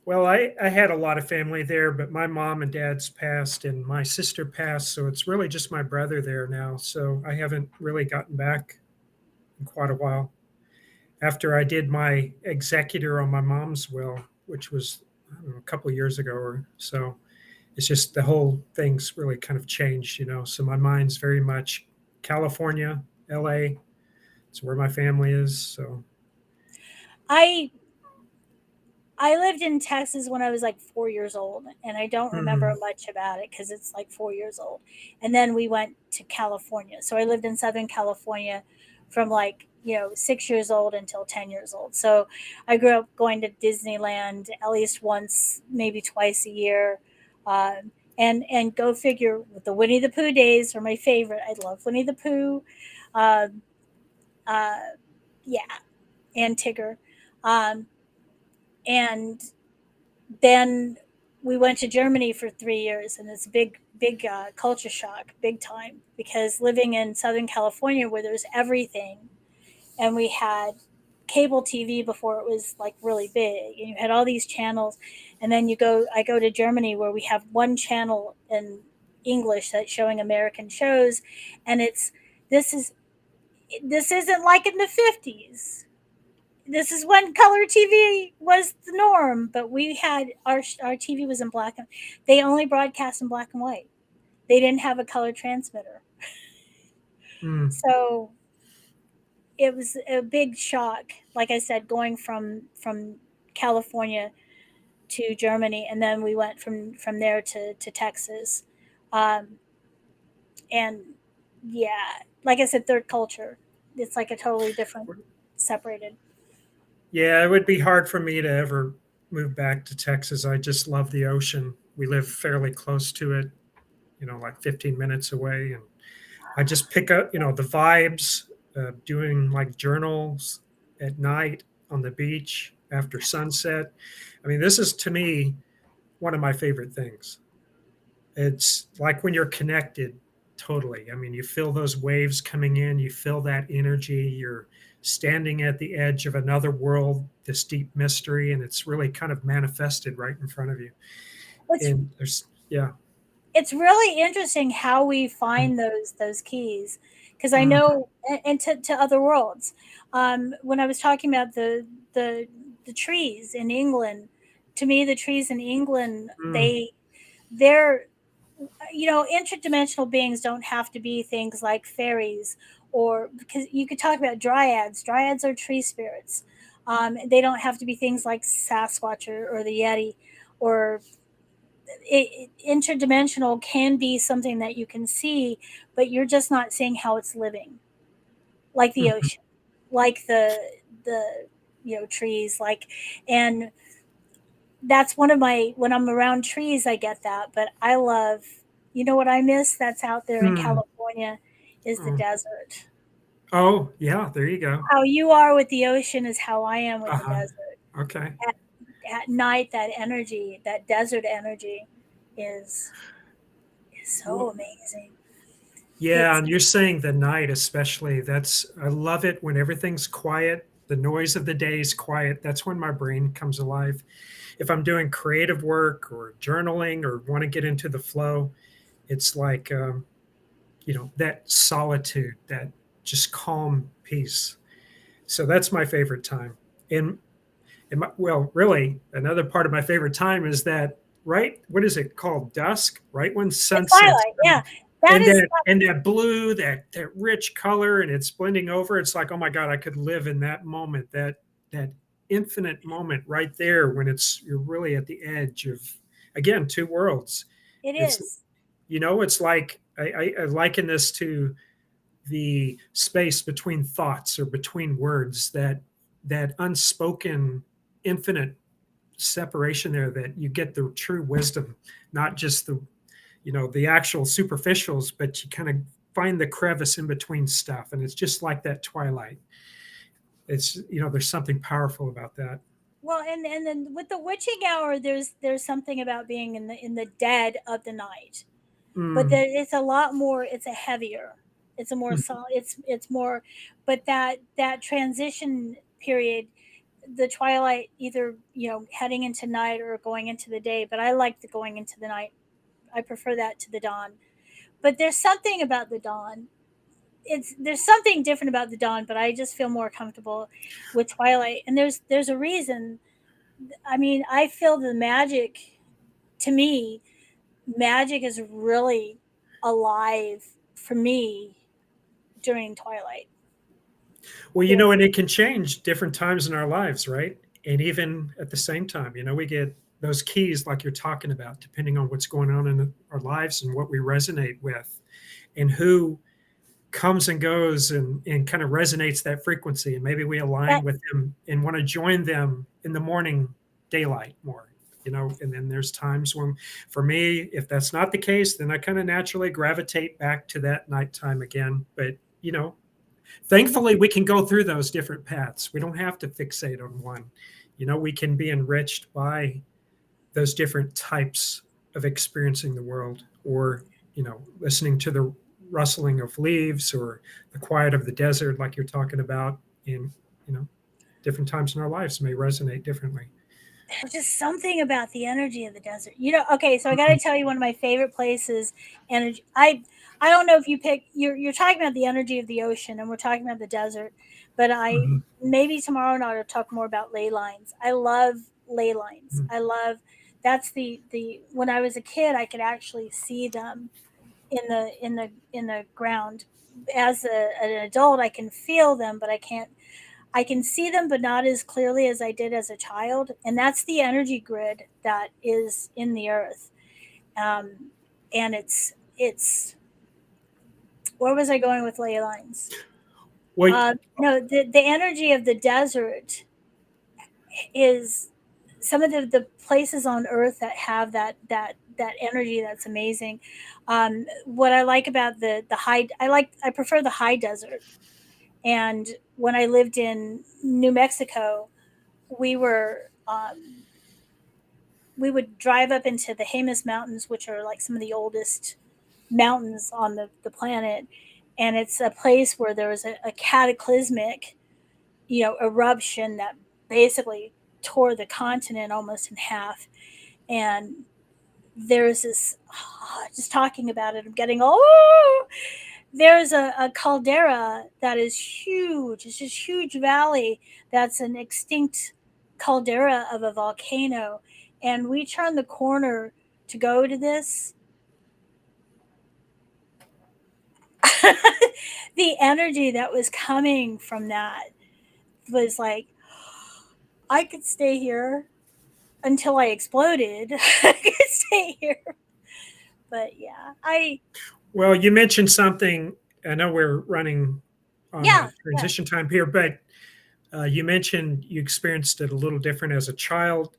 Well, I had a lot of family there, but my mom and dad's passed and my sister passed. So it's really just my brother there now. So I haven't really gotten back in quite a while. After I did my executor on my mom's will, which was I don't know, a couple of years ago or so, it's just the whole thing's really kind of changed. So my mind's very much California, LA. It's where my family is. So I I lived in Texas when I was like 4 years old, and I don't remember mhm. much about it because it's like 4 years old. And then we went to California. So I lived in Southern California from like, 6 years old until 10 years old. So I grew up going to Disneyland at least once, maybe twice a year. And go figure, with the Winnie the Pooh days are my favorite. I love Winnie the Pooh. Um, uh, yeah, and Tigger. Um, and then we went to Germany for 3 years, and it's a big culture shock, big time, because living in Southern California where there's everything, and we had cable TV before it was like really big, and you had all these channels, and then I go to Germany where we have one channel in English that's showing American shows, and this is this isn't like in the 50s. This is when color TV was the norm, but we had our TV was in black and they only broadcast in black and white. They didn't have a color transmitter. Mm. So it was a big shock, like I said, going from California to Germany, and then we went from there to Texas. Um, and yeah, like I said, third culture. It's like a totally different, separated. Yeah, it would be hard for me to ever move back to Texas. I just love the ocean. We live fairly close to it, like 15 minutes away. And I just pick up, the vibes, doing like journals at night on the beach after sunset. I mean, this is to me one of my favorite things. It's like when you're connected totally. I mean, you feel those waves coming in, you feel that energy, you're standing at the edge of another world, this deep mystery, and it's really kind of manifested right in front of you. It's And yeah. it's really interesting how we find those keys, because I Mm, know, and to other worlds. When I was talking about the the trees in England, to me the trees in England, mm, they're interdimensional beings don't have to be things like fairies, or because you could talk about dryads are tree spirits. They don't have to be things like Sasquatch or the Yeti, or interdimensional can be something that you can see, but you're just not seeing how it's living, like the mhm, ocean, like the trees, like. And that's one of my, when I'm around trees I get that, but I love, what I miss that's out there in mm. California is the Oh, desert. oh, yeah, there you go. How you are with the ocean is how I am with the Uh-huh. desert. Okay. At night, that energy, that desert energy, is so Well, amazing. Yeah, It's and you're saying the night especially. I love it when everything's quiet. The noise of the day is quiet. That's when my brain comes alive. If I'm doing creative work or journaling or want to get into the flow, it's like that solitude, that just calm peace. So that's my favorite time. And, well, really, another part of my favorite time is that right. What is it called? Dusk, right when the sunset's twilight. Yeah, coming, that and is that blue, that rich color, and it's blending over. It's like, oh my God, I could live in that moment, that infinite moment right there when you're really at the edge of, again, two worlds. it It's is. it's like I liken this to the space between thoughts or between words, that unspoken infinite separation there, that you get the true wisdom, not just the actual superficials, but you kind of find the crevice in between stuff, and it's just like that twilight. It's there's something powerful about that. Well, and then with the witching hour, there's something about being in the dead of the night, but Mm. there, it's a lot more. It's a heavier. It's a more Mhm. solid. It's more, but that transition period, the twilight, either heading into night or going into the day. But I like the going into the night. I prefer that to the dawn. But there's something about the dawn. There's something different about the dawn, but I just feel more comfortable with twilight. And there's a reason. I mean, I feel the magic. To me, magic is really alive for me during twilight. Well, There, and it can change different times in our lives, right? And even at the same time, we get those keys like you're talking about, depending on what's going on in our lives and what we resonate with, and who comes and goes and kind of resonates that frequency. And maybe we that align with them and want to join them in the morning daylight more, and then there's times when, for me, if that's not the case, then I kind of naturally gravitate back to that nighttime again. But, thankfully, we can go through those different paths. We don't have to fixate on one. We can be enriched by those different types of experiencing the world, or listening to the rustling of leaves or the quiet of the desert, like you're talking about. In different times in our lives may resonate differently. there's just something about the energy of the desert. Okay, so I got to tell you one of my favorite places. Energy. I don't know if you're talking about the energy of the ocean, and we're talking about the desert, but I Mhm. maybe tomorrow night I'll talk more about ley lines. I love ley lines. I love that's the when I was a kid I could actually see them in the ground. As an adult, I can feel them, but I can't. I can see them, but not as clearly as I did as a child. And that's the energy grid that is in the earth. Um, and it's where was I going with ley lines? Well, No, the energy of the desert is some of the places on earth that have that energy that's amazing. What I like about the high, I prefer the high desert. And when I lived in New Mexico, we were we would drive up into the Jemez Mountains, which are like some of the oldest mountains on the planet. And it's a place where there was a cataclysmic, eruption that basically tore the continent almost in half. And there's this, just talking about it, I'm getting, there's a caldera that is huge. It's this huge valley that's an extinct caldera of a volcano. And we turned the corner to go to this. The energy that was coming from that was like, I could stay here until I exploded. I could stay here. But yeah, well, you mentioned something. I know we're running on yeah, a yeah. transition time here, but you mentioned you experienced it a little different as a child.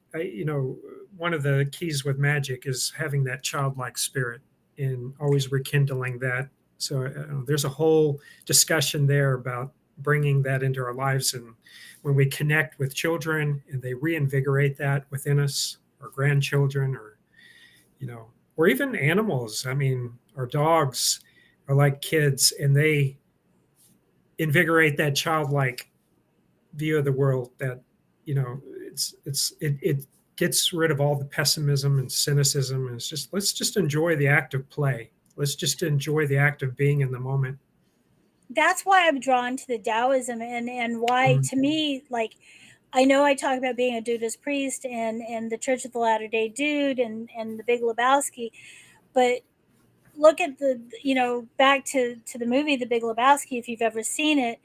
One of the keys with magic is having that childlike spirit and always rekindling that. So there's a whole discussion there about bringing that into our lives. And when we connect with children and they reinvigorate that within us, or grandchildren, or, or even animals. I mean, our dogs, are like kids, and they invigorate that childlike view of the world that, it gets rid of all the pessimism and cynicism, and it's just, let's just enjoy the act of play. Let's just enjoy the act of being in the moment. That's why I'm drawn to the Taoism, and why, to me, like, I know I talk about being a Buddhist priest and the Church of the Latter Day Dude and the Big Lebowski, but look at back to the movie The Big Lebowski, if you've ever seen it.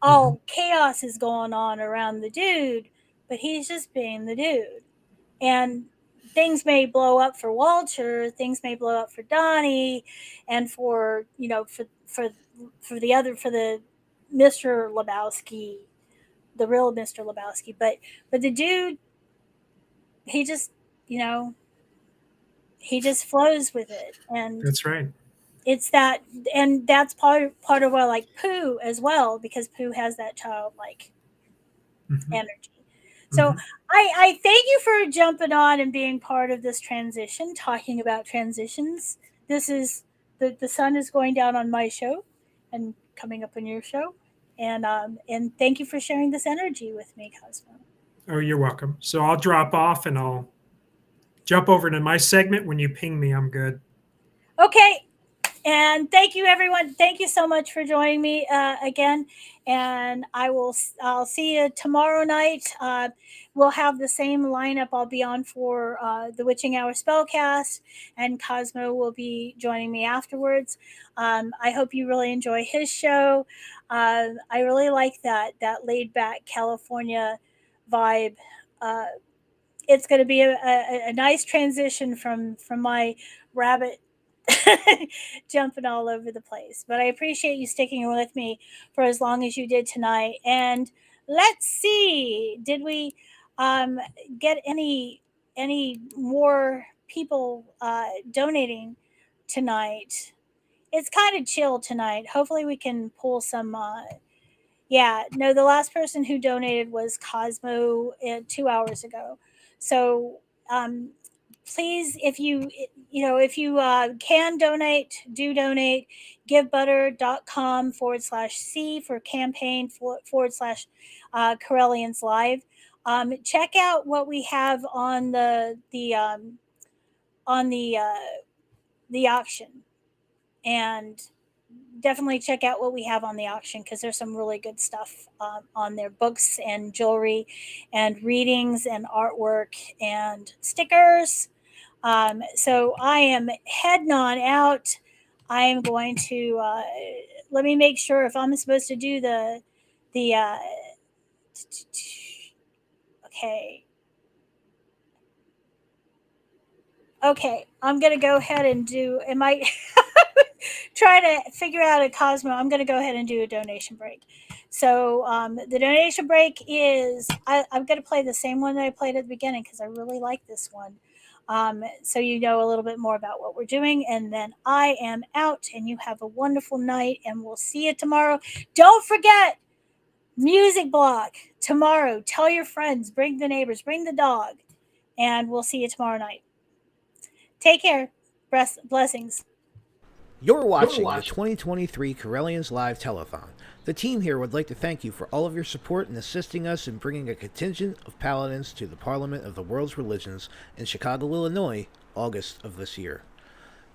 All chaos is going on around the dude, but he's just being the dude. And things may blow up for Walter, things may blow up for Donnie, and for the Mr. Lebowski, the real Mr. Lebowski. But the dude, he just he just flows with it, and That's right. it's that, and that's part of why I like Pooh as well, because Pooh has that childlike energy. So I thank you for jumping on and being part of this transition, talking about transitions. This is the sun is going down on my show and coming up on your show. And thank you for sharing this energy with me, Cosmo. Oh, you're welcome. So I'll drop off and I'll jump over to my segment. When you ping me, I'm good. Okay. And thank you, everyone. Thank you so much for joining me again. And I'll see you tomorrow night. We'll have the same lineup. I'll be on for the Witching Hour Spellcast, and Cosmo will be joining me afterwards. I hope you really enjoy his show. I really like that laid back California vibe. It's going to be a nice transition from my rabbit jumping all over the place. But I appreciate you sticking with me for as long as you did tonight. And let's see, did we get any more people donating tonight? It's kind of chill tonight. Hopefully we can pull some the last person who donated was Cosmo 2 hours ago. So please, if you can donate, do donate. givebutter.com/C for campaign /Correllians Live. Check out what we have on the auction, and definitely check out what we have on the auction, because there's some really good stuff on there, books and jewelry and readings and artwork and stickers. So I am heading on out. I am going to let me make sure if I'm supposed to do the okay, I'm gonna go ahead and do, am I try to figure out a Cosmo. I'm going to go ahead and do a donation break. So the donation break is, I'm going to play the same one that I played at the beginning, because I really like this one. So you know a little bit more about what we're doing. And then I am out, and you have a wonderful night, and we'll see you tomorrow. Don't forget, music block tomorrow. Tell your friends, bring the neighbors, bring the dog, and we'll see you tomorrow night. Take care. Blessings. You're watching the 2023 Correllians Live Telethon. The team here would like to thank you for all of your support in assisting us in bringing a contingent of paladins to the Parliament of the World's Religions in Chicago, Illinois, August of this year.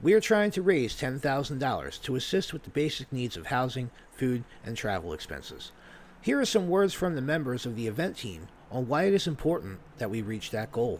We are trying to raise $10,000 to assist with the basic needs of housing, food, and travel expenses. Here are some words from the members of the event team on why it is important that we reach that goal.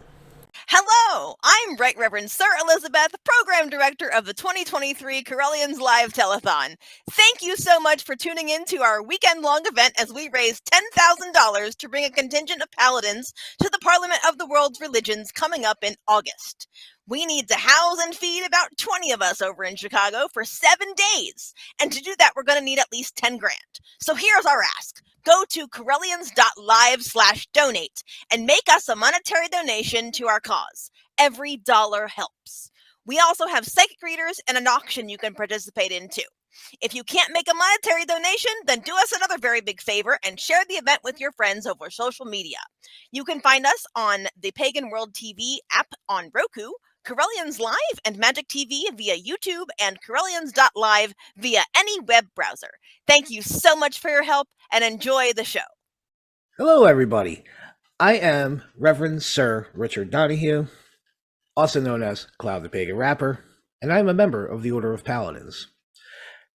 Hello, I'm Right Reverend Sir Elizabeth, Program Director of the 2023 Correllians Live Telethon. Thank you so much for tuning in to our weekend-long event as we raise $10,000 to bring a contingent of paladins to the Parliament of the World's Religions coming up in August. We need to house and feed about 20 of us over in Chicago for 7 days. And to do that, we're going to need at least 10 grand. So here's our ask. Go to Correllians.live/donate and make us a monetary donation to our cause. Every dollar helps. We also have psychic readers and an auction you can participate in too. If you can't make a monetary donation, then do us another very big favor and share the event with your friends over social media. You can find us on the Pagan World TV app on Roku, Correllians Live and Magic TV via YouTube and Correllians.live via any web browser. Thank you so much for your help and enjoy the show. Hello, everybody. I am Reverend Sir Richard Donahue, also known as Cloud the Pagan Rapper, and I am a member of the Order of Paladins.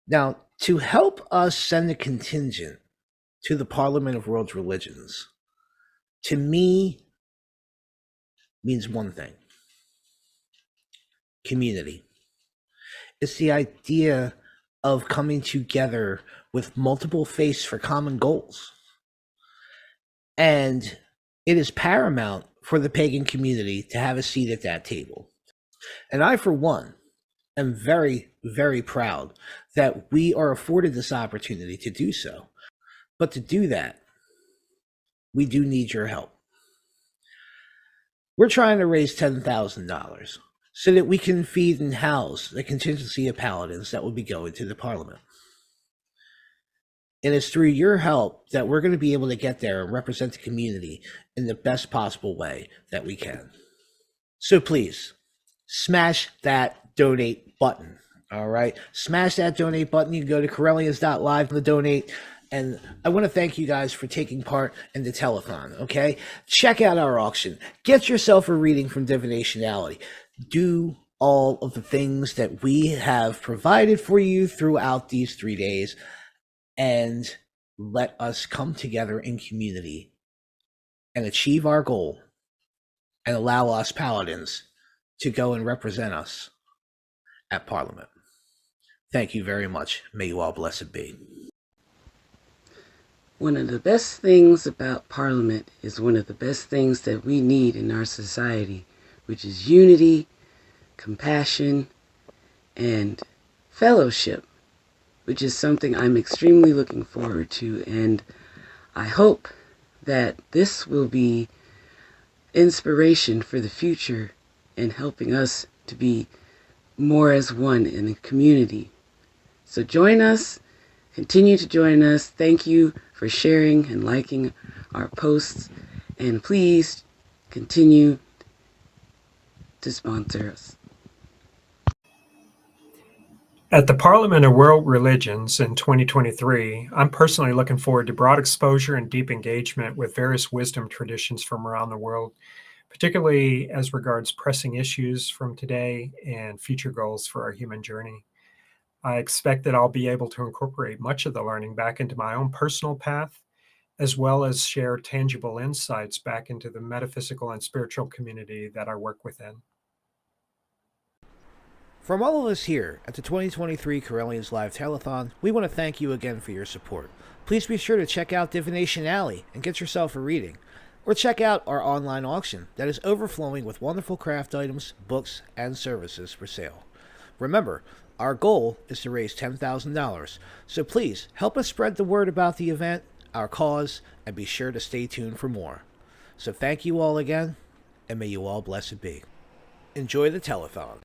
Now, to help us send a contingent to the Parliament of World Religions, to me, means one thing: community. It's the idea of coming together with multiple faiths for common goals. And it is paramount for the pagan community to have a seat at that table. And I, for one, am very, very proud that we are afforded this opportunity to do so. But to do that, we do need your help. We're trying to raise $10,000 so that we can feed and house the contingency of paladins that will be going to the Parliament. And it's through your help that we're going to be able to get there and represent the community in the best possible way that we can. So please, smash that donate button, all right? Smash that donate button. You can go to Correllians.live to donate. And I want to thank you guys for taking part in the telethon, okay? Check out our auction. Get yourself a reading from Divinationality. Do all of the things that we have provided for you throughout these 3 days, and let us come together in community and achieve our goal and allow us paladins to go and represent us at Parliament. Thank you very much. May you all blessed be. One of the best things about Parliament is one of the best things that we need in our society, which is unity, compassion, and fellowship, which is something I'm extremely looking forward to. And I hope that this will be inspiration for the future and helping us to be more as one in a community. So join us. Continue to join us. Thank you for sharing and liking our posts. And please continue to sponsor us. At the Parliament of World Religions in 2023, I'm personally looking forward to broad exposure and deep engagement with various wisdom traditions from around the world, particularly as regards pressing issues from today and future goals for our human journey. I expect that I'll be able to incorporate much of the learning back into my own personal path, as well as share tangible insights back into the metaphysical and spiritual community that I work within. From all of us here at the 2023 Correllians Live Telethon, we want to thank you again for your support. Please be sure to check out Divination Alley and get yourself a reading. Or check out our online auction that is overflowing with wonderful craft items, books, and services for sale. Remember, our goal is to raise $10,000, so please help us spread the word about the event, our cause, and be sure to stay tuned for more. So thank you all again, and may you all blessed be. Enjoy the telethon.